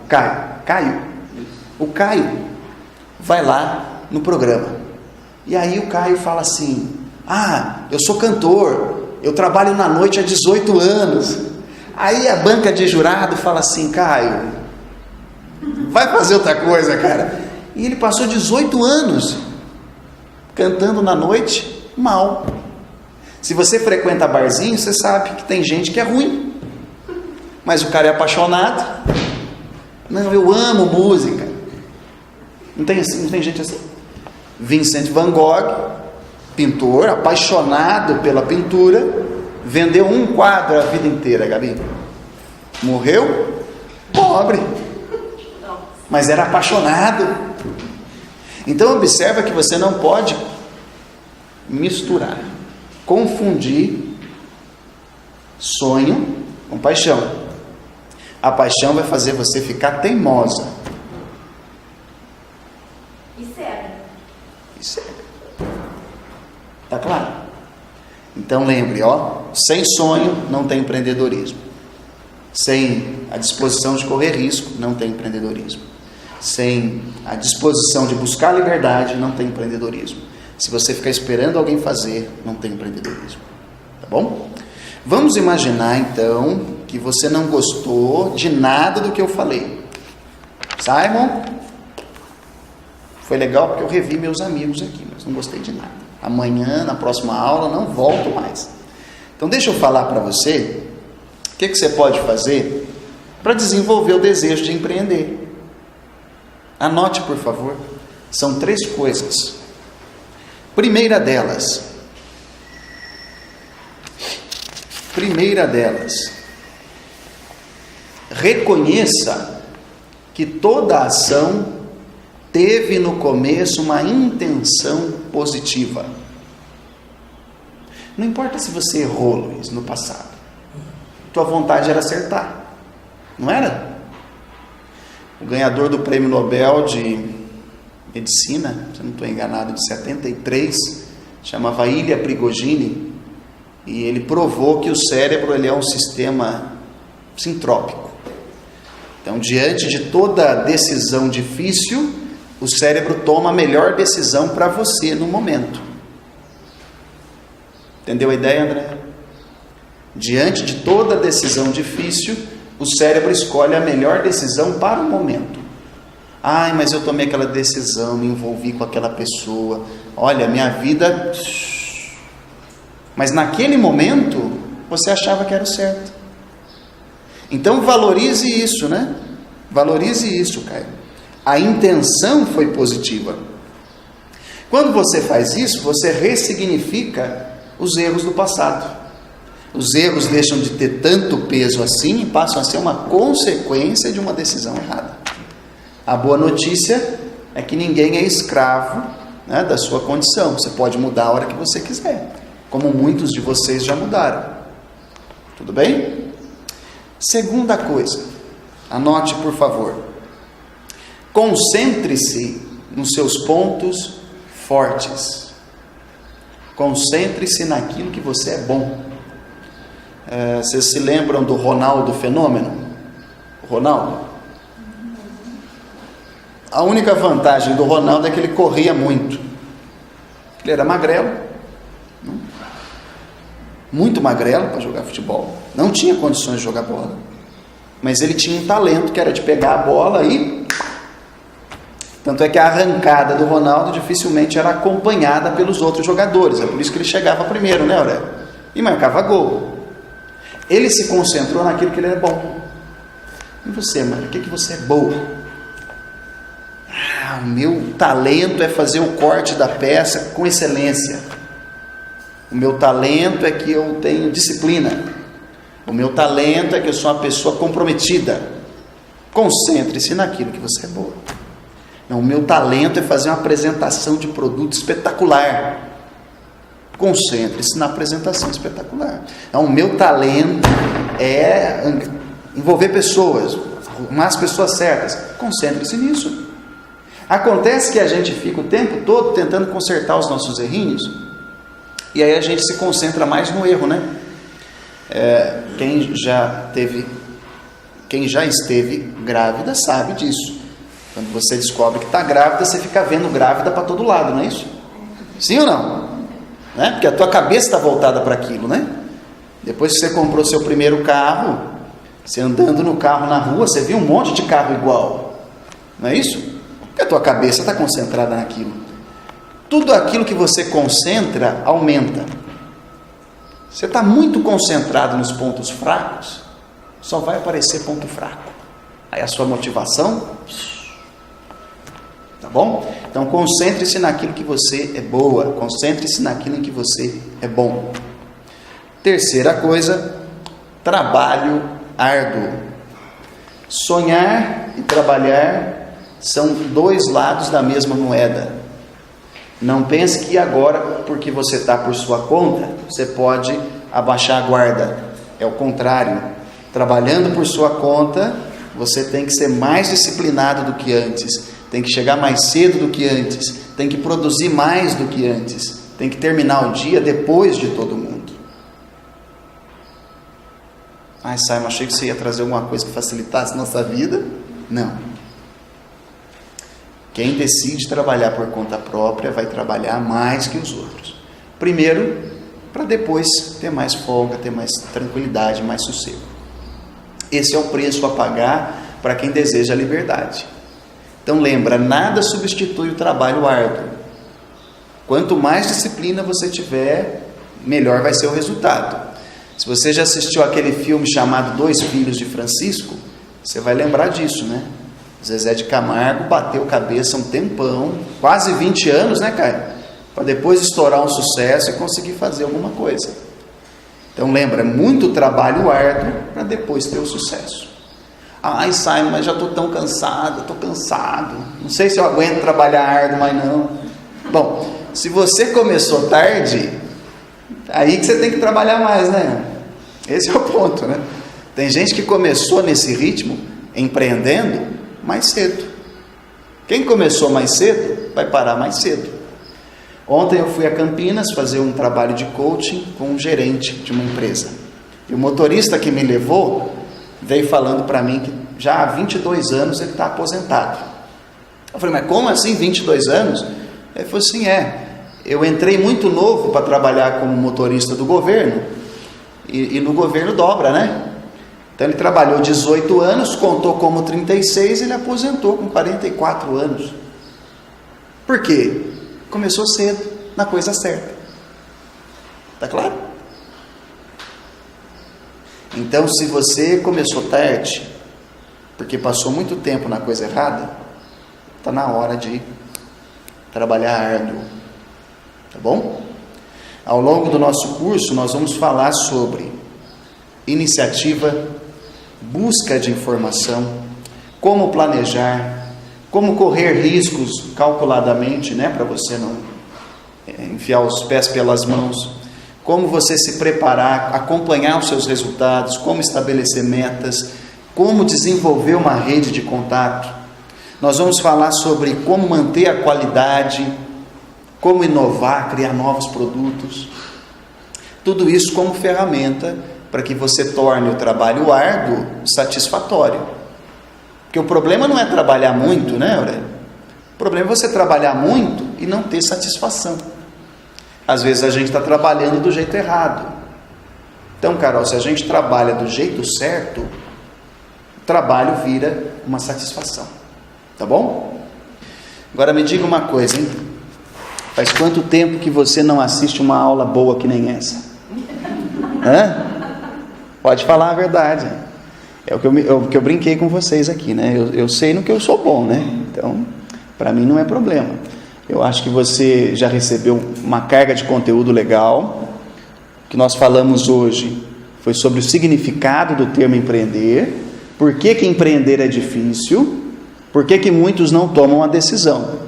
Caio. O Caio vai lá no programa. E aí o Caio fala assim: eu sou cantor, eu trabalho na noite há 18 anos. Aí a banca de jurado fala assim: Caio, vai fazer outra coisa, cara. E ele passou 18 anos cantando na noite mal. Se você frequenta barzinho, você sabe que tem gente que é ruim, mas o cara é apaixonado. Não, eu amo música. Não tem gente assim? Vincent Van Gogh, pintor, apaixonado pela pintura, vendeu um quadro a vida inteira, Gabi. Morreu pobre, mas era apaixonado. Então observa que você não pode misturar, confundir sonho com paixão. A paixão vai fazer você ficar teimosa. E cega. Tá claro? Então lembre, sem sonho não tem empreendedorismo. Sem a disposição de correr risco, não tem empreendedorismo. Sem a disposição de buscar liberdade, não tem empreendedorismo. Se você ficar esperando alguém fazer, não tem empreendedorismo. Tá bom? Vamos imaginar então que você não gostou de nada do que eu falei. Simon, foi legal porque eu revi meus amigos aqui, mas não gostei de nada. Amanhã, na próxima aula, não volto mais. Então deixa eu falar para você o que você pode fazer para desenvolver o desejo de empreender. Anote, por favor. São 3 coisas. Primeira delas, reconheça que toda ação teve no começo uma intenção positiva. Não importa se você errou, Luiz, no passado. Tua vontade era acertar. Não era? O ganhador do Prêmio Nobel de Medicina, se eu não estou enganado, de 73, chamava Ilya Prigogine, e ele provou que o cérebro ele é um sistema sintrópico. Então, diante de toda decisão difícil, o cérebro toma a melhor decisão para você no momento. Entendeu a ideia, André? Diante de toda decisão difícil, o cérebro escolhe a melhor decisão para o momento. Ai, mas eu tomei aquela decisão, me envolvi com aquela pessoa. Olha, minha vida... Mas naquele momento, você achava que era o certo. Então valorize isso, né? Valorize isso, Caio. A intenção foi positiva. Quando você faz isso, você ressignifica os erros do passado. Os erros deixam de ter tanto peso assim e passam a ser uma consequência de uma decisão errada. A boa notícia é que ninguém é escravo, né, da sua condição. Você pode mudar a hora que você quiser, como muitos de vocês já mudaram. Tudo bem? Segunda coisa, anote por favor. Concentre-se nos seus pontos fortes. Concentre-se naquilo que você é bom. Vocês se lembram do Ronaldo Fenômeno? O Ronaldo? A única vantagem do Ronaldo é que ele corria muito. Ele era magrelo, muito magrelo para jogar futebol. Não tinha condições de jogar bola. Mas ele tinha um talento que era de pegar a bola e... Tanto é que a arrancada do Ronaldo dificilmente era acompanhada pelos outros jogadores. É por isso que ele chegava primeiro, né, Aurélio? E marcava gol. Ele se concentrou naquilo que ele era bom. E você, mano? O que você é boa? O meu talento é fazer o corte da peça com excelência. O meu talento é que eu tenho disciplina. O meu talento é que eu sou uma pessoa comprometida. Concentre-se naquilo que você é boa. Não, o meu talento é fazer uma apresentação de produto espetacular. Concentre-se na apresentação espetacular. Não, o meu talento é envolver pessoas, arrumar as pessoas certas. Concentre-se nisso. Acontece que a gente fica o tempo todo tentando consertar os nossos errinhos, e aí a gente se concentra mais no erro, né? Quem já esteve grávida sabe disso. Quando você descobre que está grávida, você fica vendo grávida para todo lado, não é isso? Sim ou não? Né? Porque a tua cabeça está voltada para aquilo, né? Depois que você comprou seu primeiro carro, você andando no carro na rua, você viu um monte de carro igual, não é isso? Porque a tua cabeça está concentrada naquilo. Tudo aquilo que você concentra aumenta. Você está muito concentrado nos pontos fracos, só vai aparecer ponto fraco. Aí a sua motivação... Tá bom? Então concentre-se naquilo que você é boa. Concentre-se naquilo em que você é bom. Terceira coisa, trabalho árduo. Sonhar e trabalhar são dois lados da mesma moeda. Não pense que agora, porque você está por sua conta, você pode abaixar a guarda. É o contrário. Trabalhando por sua conta, você tem que ser mais disciplinado do que antes. Tem que chegar mais cedo do que antes. Tem que produzir mais do que antes. Tem que terminar o dia depois de todo mundo. Ai, Simon, achei que você ia trazer alguma coisa que facilitasse nossa vida. Não. Quem decide trabalhar por conta própria vai trabalhar mais que os outros. Primeiro, para depois ter mais folga, ter mais tranquilidade, mais sossego. Esse é o preço a pagar para quem deseja a liberdade. Então lembra, nada substitui o trabalho árduo. Quanto mais disciplina você tiver, melhor vai ser o resultado. Se você já assistiu aquele filme chamado Dois Filhos de Francisco, você vai lembrar disso, né? Zezé de Camargo bateu cabeça um tempão, quase 20 anos, né, Caio? Para depois estourar um sucesso e conseguir fazer alguma coisa. Então lembra, muito trabalho árduo para depois ter o sucesso. Ai, Simon, mas já estou tão cansado, estou cansado. Não sei se eu aguento trabalhar árduo, mas não. Bom, se você começou tarde, aí que você tem que trabalhar mais, né? Esse é o ponto, né? Tem gente que começou nesse ritmo, empreendendo, mais cedo. Quem começou mais cedo, vai parar mais cedo. Ontem eu fui a Campinas fazer um trabalho de coaching com um gerente de uma empresa. E o motorista que me levou veio falando para mim que já há 22 anos ele está aposentado. Eu falei, mas como assim 22 anos? Ele falou assim, eu entrei muito novo para trabalhar como motorista do governo, e no governo dobra, né? Então ele trabalhou 18 anos, contou como 36, ele aposentou com 44 anos. Por quê? Começou cedo, na coisa certa. Tá claro? Então, se você começou tarde, porque passou muito tempo na coisa errada, está na hora de trabalhar árduo. Tá bom? Ao longo do nosso curso, nós vamos falar sobre iniciativa, busca de informação, como planejar, como correr riscos calculadamente, né, para você não enfiar os pés pelas mãos, como você se preparar, acompanhar os seus resultados, como estabelecer metas, como desenvolver uma rede de contato. Nós vamos falar sobre como manter a qualidade, como inovar, criar novos produtos. Tudo isso como ferramenta para que você torne o trabalho árduo satisfatório. Porque o problema não é trabalhar muito, né, Aurélio? O problema é você trabalhar muito e não ter satisfação. Às vezes a gente está trabalhando do jeito errado. Então, Carol, se a gente trabalha do jeito certo, o trabalho vira uma satisfação. Tá bom? Agora me diga uma coisa, hein? Faz quanto tempo que você não assiste uma aula boa que nem essa? Hã? Pode falar a verdade. É o que eu brinquei com vocês aqui, né? Eu sei no que eu sou bom, né? Então, para mim não é problema. Eu acho que você já recebeu uma carga de conteúdo legal. O que nós falamos hoje foi sobre o significado do termo empreender, por que empreender é difícil, por que muitos não tomam a decisão.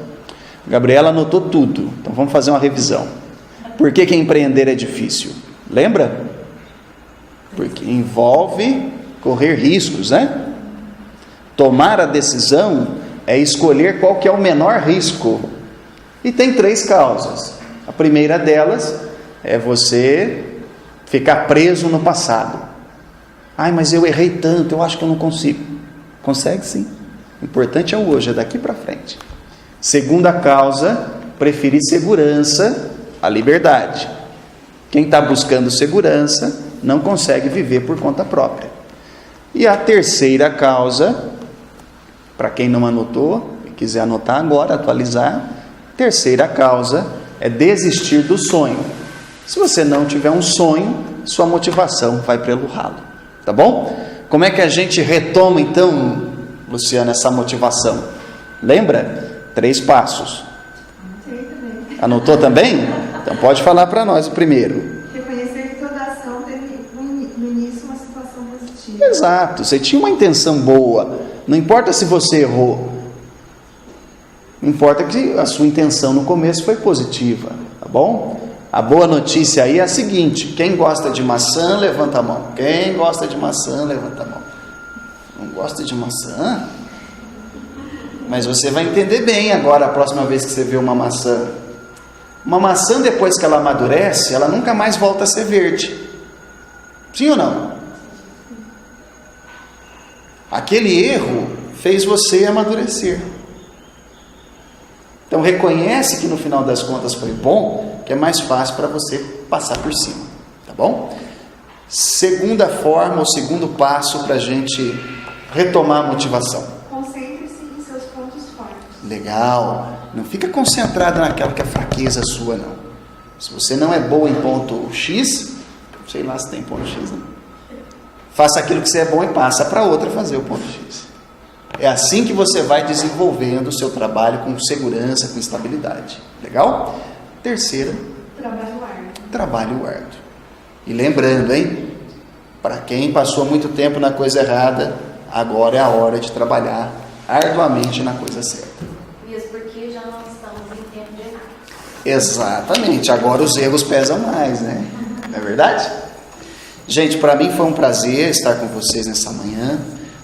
A Gabriela anotou tudo, então vamos fazer uma revisão. Por que empreender é difícil? Lembra? Porque envolve correr riscos, né? Tomar a decisão é escolher qual que é o menor risco. E tem 3 causas. A primeira delas é você ficar preso no passado. Ai, mas eu errei tanto, eu acho que eu não consigo. Consegue sim. O importante é o hoje, é daqui para frente. Segunda causa, preferir segurança à liberdade. Quem está buscando segurança não consegue viver por conta própria. E a terceira causa, para quem não anotou, e quiser anotar agora, atualizar, terceira causa é desistir do sonho. Se você não tiver um sonho, sua motivação vai pelo ralo. Tá bom? Como é que a gente retoma então, Luciana, essa motivação? Lembra? 3 passos. Anotou também? Então pode falar para nós o primeiro. Reconhecer que toda ação teve no início uma situação positiva. Exato, você tinha uma intenção boa. Não importa se você errou. Importa que a sua intenção no começo foi positiva, tá bom? A boa notícia aí é a seguinte: quem gosta de maçã, levanta a mão. Quem gosta de maçã, levanta a mão. Não gosta de maçã? Mas você vai entender bem agora, a próxima vez que você vê uma maçã. Uma maçã, depois que ela amadurece, ela nunca mais volta a ser verde. Sim ou não? Aquele erro fez você amadurecer. Então reconhece que no final das contas foi bom, que é mais fácil para você passar por cima, tá bom? Segunda forma, o segundo passo para a gente retomar a motivação. Concentre-se em seus pontos fortes. Legal, não fica concentrado naquela que é fraqueza sua, não. Se você não é boa em ponto X, sei lá se tem ponto X, não. Faça aquilo que você é bom e passa para outra fazer o ponto X. É assim que você vai desenvolvendo o seu trabalho com segurança, com estabilidade. Legal? Terceira, Trabalho árduo. trabalho árduo. E lembrando, hein? Para quem passou muito tempo na coisa errada, agora é a hora de trabalhar arduamente na coisa certa. Mesmo porque já não estamos em tempo de errar. Exatamente. Agora os erros pesam mais, né? Não é verdade? Gente, para mim foi um prazer estar com vocês nessa manhã.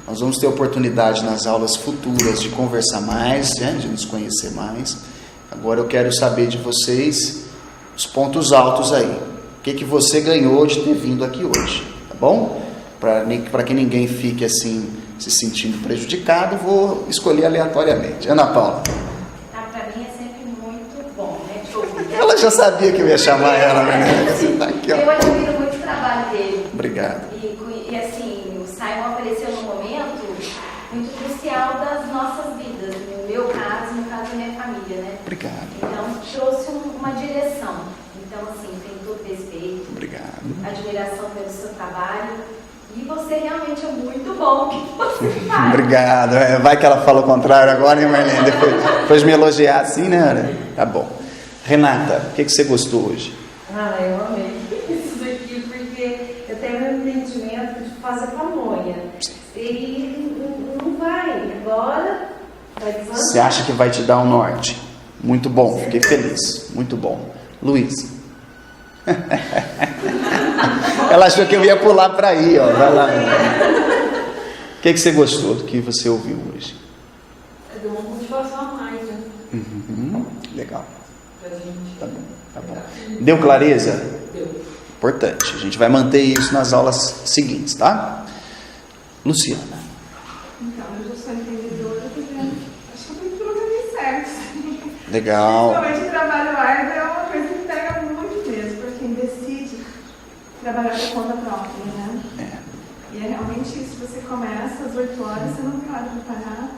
Nós vamos ter oportunidade nas aulas futuras de conversar mais, né, de nos conhecer mais. Agora eu quero saber de vocês os pontos altos aí. O que você ganhou de ter vindo aqui hoje, tá bom? Para que ninguém fique assim, se sentindo prejudicado, vou escolher aleatoriamente. Ana Paula. Para mim é sempre muito bom, né? Te ouvir. Ela já sabia que eu ia chamar ela, né? Aqui, ó. Eu admiro muito o trabalho dele. Obrigado. E assim, o Simon apareceu num momento muito crucial das nossas vidas, no meu caso, no caso da minha família, né? Obrigado. Então, trouxe uma direção. Então, assim, tem todo respeito, Obrigado. admiração pelo seu trabalho. E você realmente é muito bom o que você faz. Obrigado. Vai que ela falou o contrário agora, hein, Marlene? Depois me elogiar assim, né, Ana? Tá bom. Renata, o que você gostou hoje? Eu amei isso daqui, porque eu tenho um empreendimento de fazer pamonha. E não vai. Agora vai desandar. Você acha que vai te dar um norte? Muito bom, fiquei feliz. Muito bom. Luiz. Ela achou que eu ia pular para aí, ó. Vai lá. O que você gostou do que você ouviu hoje? Deu uma motivação a mais, né? Legal. Pra gente. Tá bom, tá bom. Deu clareza? Deu. Importante. A gente vai manter isso nas aulas seguintes, tá? Luciana. Então, eu já sou empreendedora, acho que eu tenho tudo caminho certo. Legal. Principalmente o trabalho árduo é uma coisa que pega muito mesmo, para quem decide trabalhar por conta própria, né? E é realmente isso, você começa às 8 horas, você não tem hora para parar.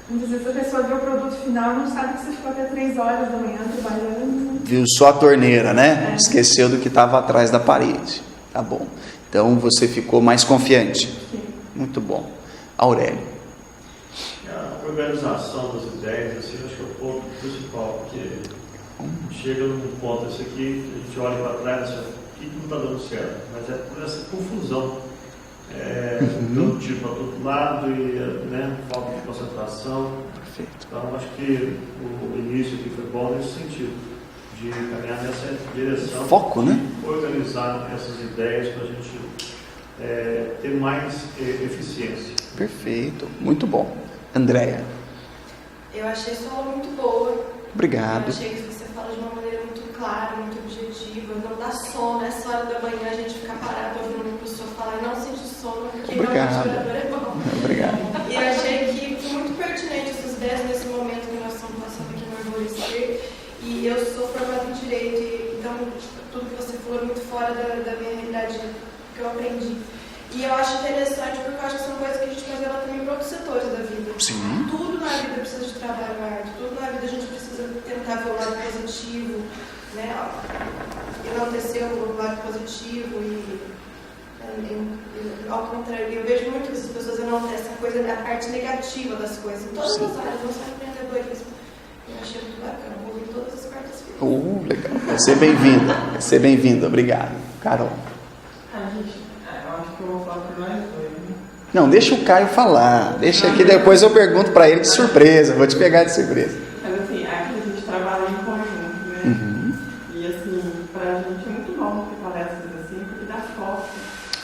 Muitas vezes a pessoa vê o produto final e não sabe que você ficou até 3 horas da manhã trabalhando. Viu só a torneira, né? Esqueceu do que estava atrás da parede. Tá bom. Então você ficou mais confiante. Sim. Muito bom. Aurélio. A organização das ideias, assim, acho que é o ponto principal, porque chega num ponto esse aqui, a gente olha para trás, o que não está dando certo, mas é por essa confusão, dando tiro para todo lado e falta de concentração. Perfeito. Então acho que o início aqui foi bom nesse sentido, de caminhar nessa direção. Foco, né? Organizar essas ideias para a gente ter mais eficiência. Perfeito. Muito bom. Andréia. Eu achei sua aula muito boa. Obrigado. Eu achei que você fala de uma maneira muito clara, muito objetiva. Não dá sono, essa hora da manhã a gente ficar parado ouvindo uma pessoa falar e não sentir sono, porque Obrigado. realmente o orador é bom. Obrigado. E eu achei que foi muito pertinente essas ideias nesse momento que nós estamos passando aqui no Arvorecer. E eu sou formada em Direito, e então tudo que você falou é muito fora da minha realidade que eu aprendi. E eu acho interessante porque eu acho que são coisas que a gente faz ela também para outros setores da vida. Sim. Tudo na vida precisa de trabalho árduo, tudo na vida a gente precisa tentar ver o lado positivo, né? Enaltecer o lado positivo ao contrário, eu vejo muito que as pessoas enaltecem a coisa da parte negativa das coisas, em todas as áreas, não só empreendedorismo. Eu achei muito bacana, vou ouvir todas as quartas-feiras. Legal. Vai ser bem-vinda. Vai ser bem-vinda. Obrigado. Carol. Eu acho que eu vou falar por nós dois, né? Não, deixa o Caio falar. Deixa que depois eu pergunto para ele de surpresa. Vou te pegar de surpresa. Mas assim, aqui a gente trabalha em conjunto, né? E assim, pra gente é muito bom ter palestras assim, porque dá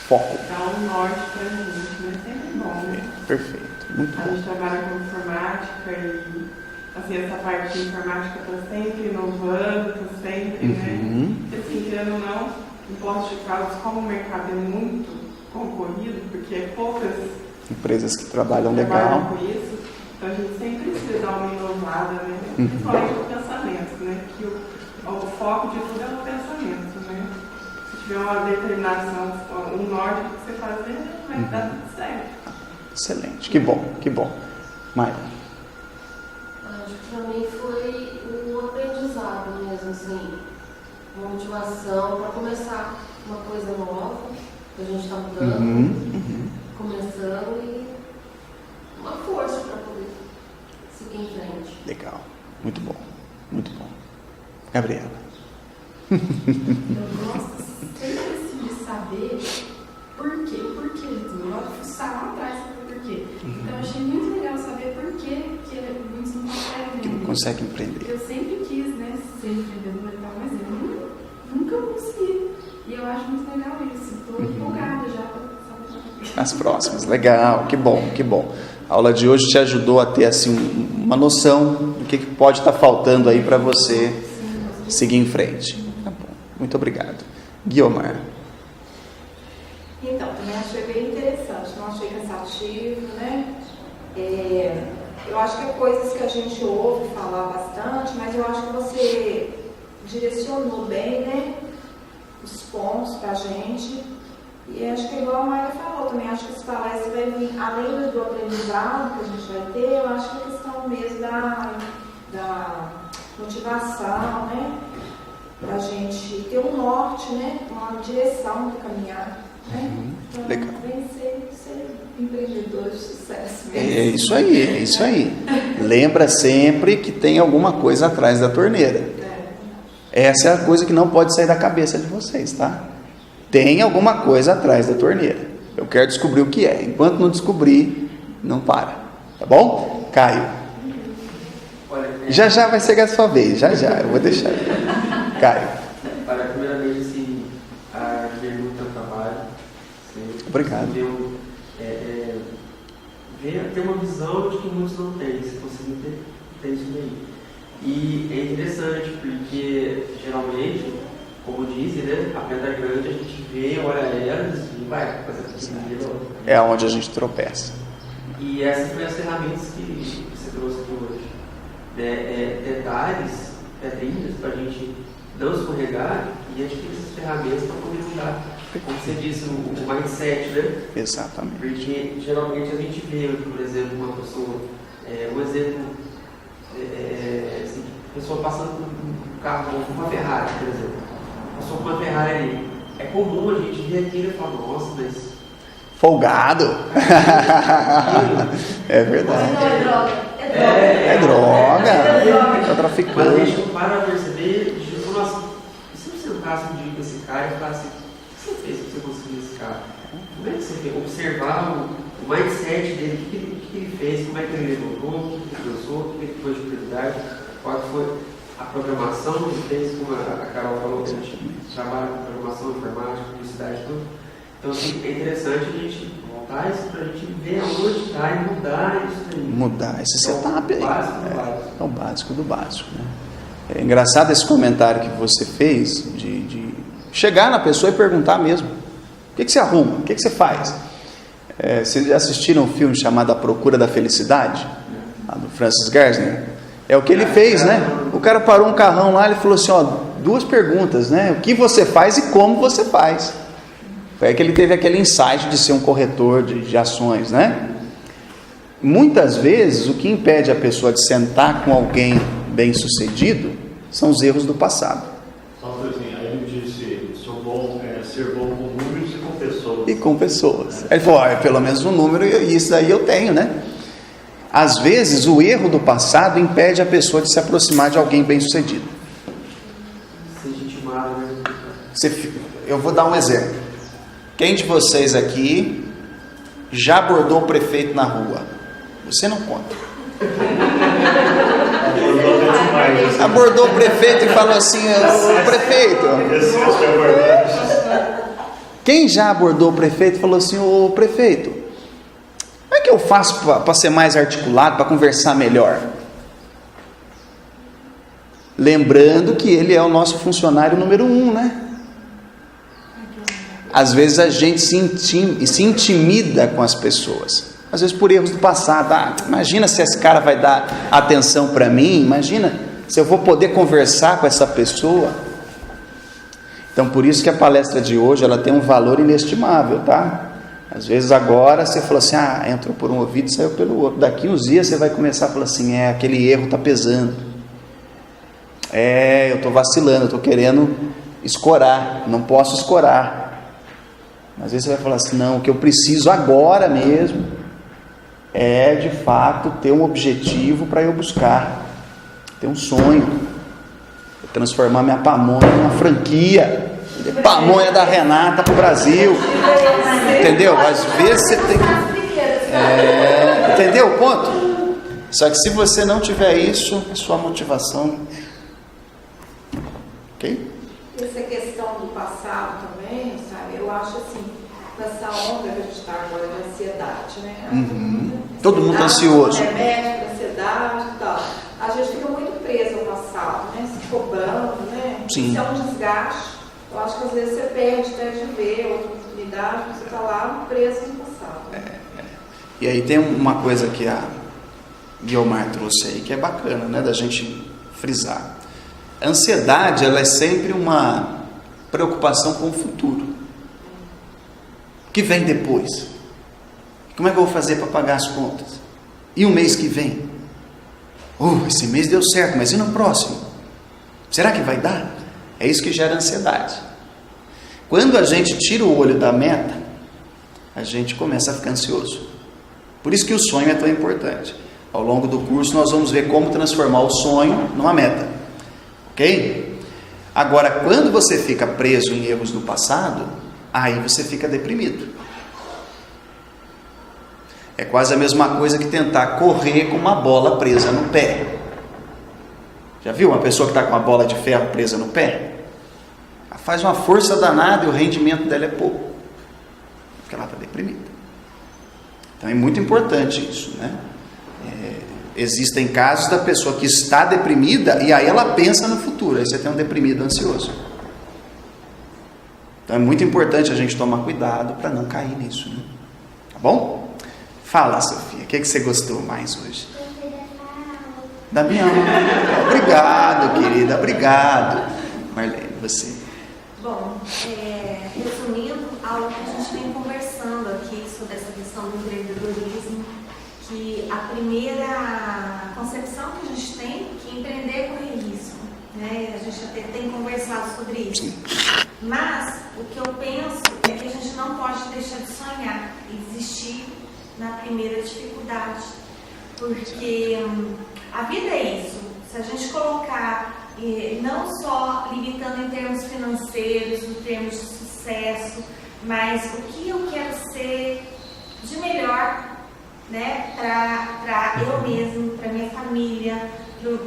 Foco. dá um norte pra gente, né? Sempre bom, né? Perfeito. Muito A bom. gente trabalha com informática e assim, essa parte de informática tá sempre inovando, tá sempre, né? E assim, querendo ou não, em Poços de Caldas, como o mercado é muito concorrido, porque é poucas Empresas que trabalham trabalham legal. com isso, então a gente sempre precisa dar uma inovada, né? Principalmente no pensamento, né? Que o foco de tudo é no pensamento, né? Se tiver uma determinação, um norte que você fazer, vai dar tudo certo. Excelente. Que bom, que bom. Maia. Acho que para mim foi um aprendizado mesmo, assim, uma motivação para começar uma coisa nova, que a gente está mudando, começando e uma força para poder seguir em frente. Legal. Muito bom. Muito bom. Gabriela. Eu gosto sempre de saber por quê. Eu gosto de fuçar lá atrás saber por quê. Então eu achei muito legal saber por quê que muitos não conseguem. Que não consegue empreender. Eu sempre quis, né, ser empreendedora e tal, mas eu nunca consegui. E eu acho muito legal isso. Estou empolgada já para As próximas, legal, que bom, que bom. A aula de hoje te ajudou a ter assim uma noção do que pode estar faltando aí para você seguir em frente. Tá bom, muito obrigado. Guiomar. Então, também achei bem interessante, não achei cansativo, né? Eu acho que é coisas que a gente ouve falar bastante, mas eu acho que você direcionou bem, né? Os pontos pra gente. E acho que igual a Maria falou também, acho que essa palestra vai vir, além do aprendizado que a gente vai ter, eu acho que a questão mesmo da motivação, né? Pra gente ter um norte, né? Uma direção do caminhar. Né? Então, legal. Vem ser empreendedor de sucesso mesmo. É isso aí, é isso aí. Lembra sempre que tem alguma coisa atrás da torneira. Essa é a coisa que não pode sair da cabeça de vocês, tá? Tem alguma coisa atrás da torneira. Eu quero descobrir o que é. Enquanto não descobrir, não para. Tá bom? Caio. Já vai chegar a sua vez. Já. Eu vou deixar. Caio. Para a primeira vez, assim, a pergunta do trabalho. Obrigado. Ter uma visão de que muitos não têm. Você conseguir ter isso daí. E é interessante, porque geralmente, como dizem, né, a pedra grande a gente vê, olha elas e vai fazer aquilo. É onde a gente tropeça. E essas foram as ferramentas que você trouxe aqui hoje. Detalhes, pedrinhas, para a gente não escorregar e adquirir essas ferramentas para poder mudar. Como você disse, o mindset, né? Exatamente. Porque geralmente a gente vê, por exemplo, uma pessoa, um exemplo, assim, pessoa passando por um carro, uma Ferrari, por exemplo. Passou por uma Ferrari, é comum a gente ver aquilo e falar, nossa, mas... Folgado! É verdade. Não é droga. É droga. É traficante. Mas a gente para perceber, e fala assim, e se você sentasse um dia com esse cara e falasse, o que você fez para você conseguir esse cara? Como é que você fez? Observar o mindset dele, o que ele fez, como é que ele levantou, o que ele pensou, o que ele foi de prioridade, qual foi a programação que ele fez, como a Carol falou, que a gente trabalha com programação, informática, publicidade, tudo. Então, assim, é interessante a gente voltar isso para a gente ver aonde está e mudar isso daí. Mudar esse setup aí. É o básico do básico. Né? É engraçado esse comentário que você fez de chegar na pessoa e perguntar mesmo. O que você arruma? O que você faz? Vocês já assistiram um filme chamado A Procura da Felicidade? Do Francis Gersner? É o que ele fez, né? O cara parou um carrão lá, ele falou assim, ó, 2 perguntas, né? O que você faz e como você faz. Foi aí que ele teve aquele insight de ser um corretor de ações, né? Muitas vezes, o que impede a pessoa de sentar com alguém bem sucedido são os erros do passado. Só assim, aí ele disse, ser bom com números e com pessoas. E com pessoas. Aí ele falou, pelo menos um número, e isso daí eu tenho, né? Às vezes, o erro do passado impede a pessoa de se aproximar de alguém bem sucedido. Eu vou dar um exemplo. Quem de vocês aqui já abordou o prefeito na rua? Você não conta. Abordou o prefeito e falou assim, o prefeito. Quem já abordou o prefeito e falou assim, ô prefeito, como é que eu faço para ser mais articulado, para conversar melhor? Lembrando que ele é o nosso funcionário número 1, né? Às vezes a gente se intimida com as pessoas. Às vezes por erros do passado. Imagina se esse cara vai dar atenção para mim. Imagina se eu vou poder conversar com essa pessoa. Então por isso que a palestra de hoje ela tem um valor inestimável, tá? Às vezes agora você falou assim, entrou por um ouvido e saiu pelo outro. Daqui uns dias você vai começar a falar assim, aquele erro está pesando. Eu estou vacilando, eu estou querendo escorar, não posso escorar. Às vezes você vai falar assim, não, o que eu preciso agora mesmo é de fato ter um objetivo para eu buscar, ter um sonho, transformar minha pamonha numa franquia, pamonha da Renata para o Brasil, entendeu? Às vezes você tem que... entendeu o ponto? Só que se você não tiver isso, a sua motivação... Ok? Essa questão do passado também, sabe? Eu acho assim, nessa onda que a gente está agora de ansiedade, né? Todo mundo ansioso. Remédio, ansiedade e tal. A gente fica muito preso ao passado, né? Se cobrando, né? Sim. Isso é um desgaste. Eu acho que às vezes você perde até de ver outra oportunidade, você está lá preso no passado. E aí tem uma coisa que a Guiomar trouxe aí, que é bacana, né? Da gente frisar. A ansiedade, ela é sempre uma preocupação com o futuro. O que vem depois? Como é que eu vou fazer para pagar as contas? E o mês que vem? Esse mês deu certo, mas e no próximo? Será que vai dar? É isso que gera ansiedade. Quando a gente tira o olho da meta, a gente começa a ficar ansioso. Por isso que o sonho é tão importante. Ao longo do curso nós vamos ver como transformar o sonho numa meta. Ok? Agora, quando você fica preso em erros do passado, aí você fica deprimido. É quase a mesma coisa que tentar correr com uma bola presa no pé. Já viu uma pessoa que está com uma bola de ferro presa no pé? Ela faz uma força danada e o rendimento dela é pouco. Porque ela está deprimida. Então é muito importante isso, né? Existem casos da pessoa que está deprimida e aí ela pensa no futuro. Aí você tem um deprimido ansioso. Então é muito importante a gente tomar cuidado para não cair nisso, né? Tá bom? Fala, Sofia, o que você gostou mais hoje? Da minha aula. Obrigado, querida, obrigado. Marlene, você. Bom, resumindo algo que a gente vem conversando aqui sobre essa questão do empreendedorismo, que a primeira concepção que a gente tem é que empreender corre risco, né? A gente até tem conversado sobre isso. Mas o que eu penso é que a gente não pode deixar de sonhar e desistir na primeira dificuldade, porque a vida é isso. Se a gente colocar, não só limitando em termos financeiros, em termos de sucesso, mas o que eu quero ser de melhor, né, para eu mesmo, para minha família,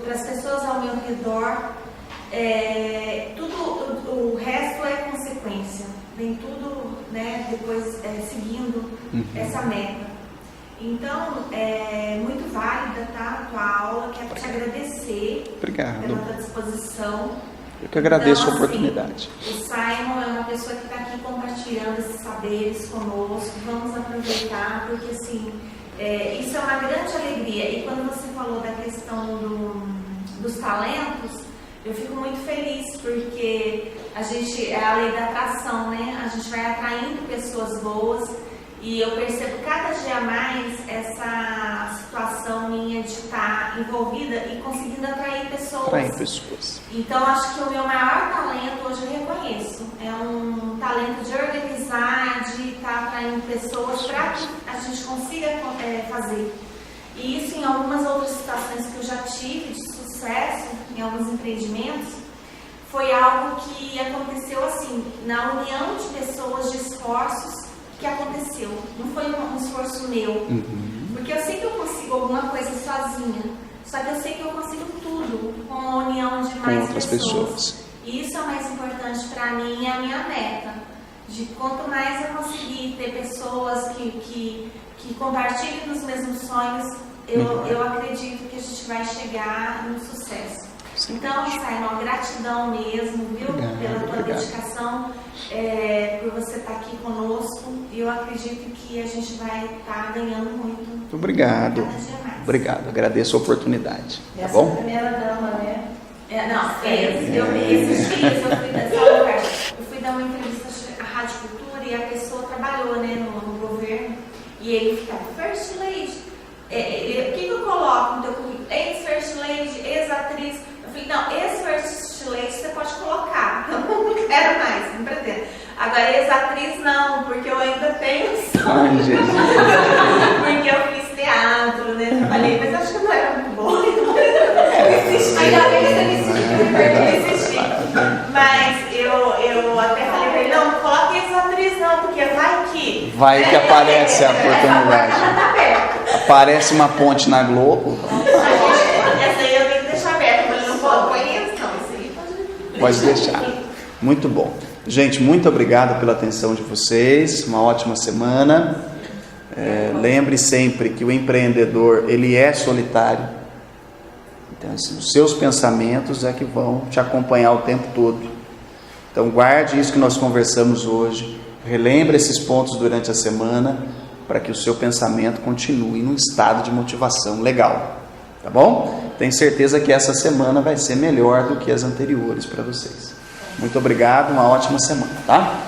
para as pessoas ao meu redor, tudo o resto é consequência, vem tudo, né, depois seguindo essa meta. Então, é muito válida, tá, a tua aula, quero te agradecer. Obrigado. Pela tua disposição. Eu que agradeço então, a oportunidade. O Simon é uma pessoa que está aqui compartilhando esses saberes conosco, vamos aproveitar, porque assim, isso é uma grande alegria. E quando você falou da questão dos talentos, eu fico muito feliz, porque a gente, é a lei da atração, né? A gente vai atraindo pessoas boas. E eu percebo cada dia mais essa situação minha de estar envolvida e conseguindo atrair pessoas. Então, acho que o meu maior talento hoje eu reconheço. É um talento de organizar, de estar atraindo pessoas para que a gente consiga fazer. E isso em algumas outras situações que eu já tive de sucesso, em alguns empreendimentos, foi algo que aconteceu assim, na união de pessoas, de esforços, que aconteceu, não foi um esforço meu, porque eu sei que eu consigo alguma coisa sozinha, só que eu sei que eu consigo tudo com a união de mais outras pessoas. E isso é o mais importante para mim, é a minha meta, de quanto mais eu conseguir ter pessoas que compartilhem os mesmos sonhos, eu acredito que a gente vai chegar no sucesso. Então, Simon, gratidão mesmo, viu, pela tua dedicação, por você estar aqui conosco. E eu acredito que a gente vai estar ganhando muito. Obrigado. Cada dia mais. Obrigado, agradeço a oportunidade. Essa Tá bom? primeira dama, né? Esses dias eu fui dar uma entrevista à Rádio Cultura e a pessoa trabalhou, né, no governo. E ele ficava, First Lady. O que eu coloco no teu currículo? Ex-First Lady, ex-atriz. Eu falei, não, ex-First Lady você pode colocar. Eu não quero mais, não pretendo. Agora, ex-atriz não, porque eu ainda tenho sonho. Porque eu fiz teatro, né? Trabalhei, mas acho que não era muito bom. Ainda bem que você me insistiu, mas eu até falei pra ele, não coloque ex-atriz não, porque vai que aparece a oportunidade. Aparece uma ponte na Globo. Essa aí eu tenho que deixar aberta, mas não conheço, não. Isso aí Pode deixar. Muito bom. Gente, muito obrigado pela atenção de vocês. Uma ótima semana. Lembre sempre que o empreendedor, ele é solitário. Então, assim, os seus pensamentos é que vão te acompanhar o tempo todo. Então, guarde isso que nós conversamos hoje. Relembre esses pontos durante a semana, para que o seu pensamento continue num estado de motivação legal. Tá bom? Tenho certeza que essa semana vai ser melhor do que as anteriores para vocês. Muito obrigado, uma ótima semana, tá?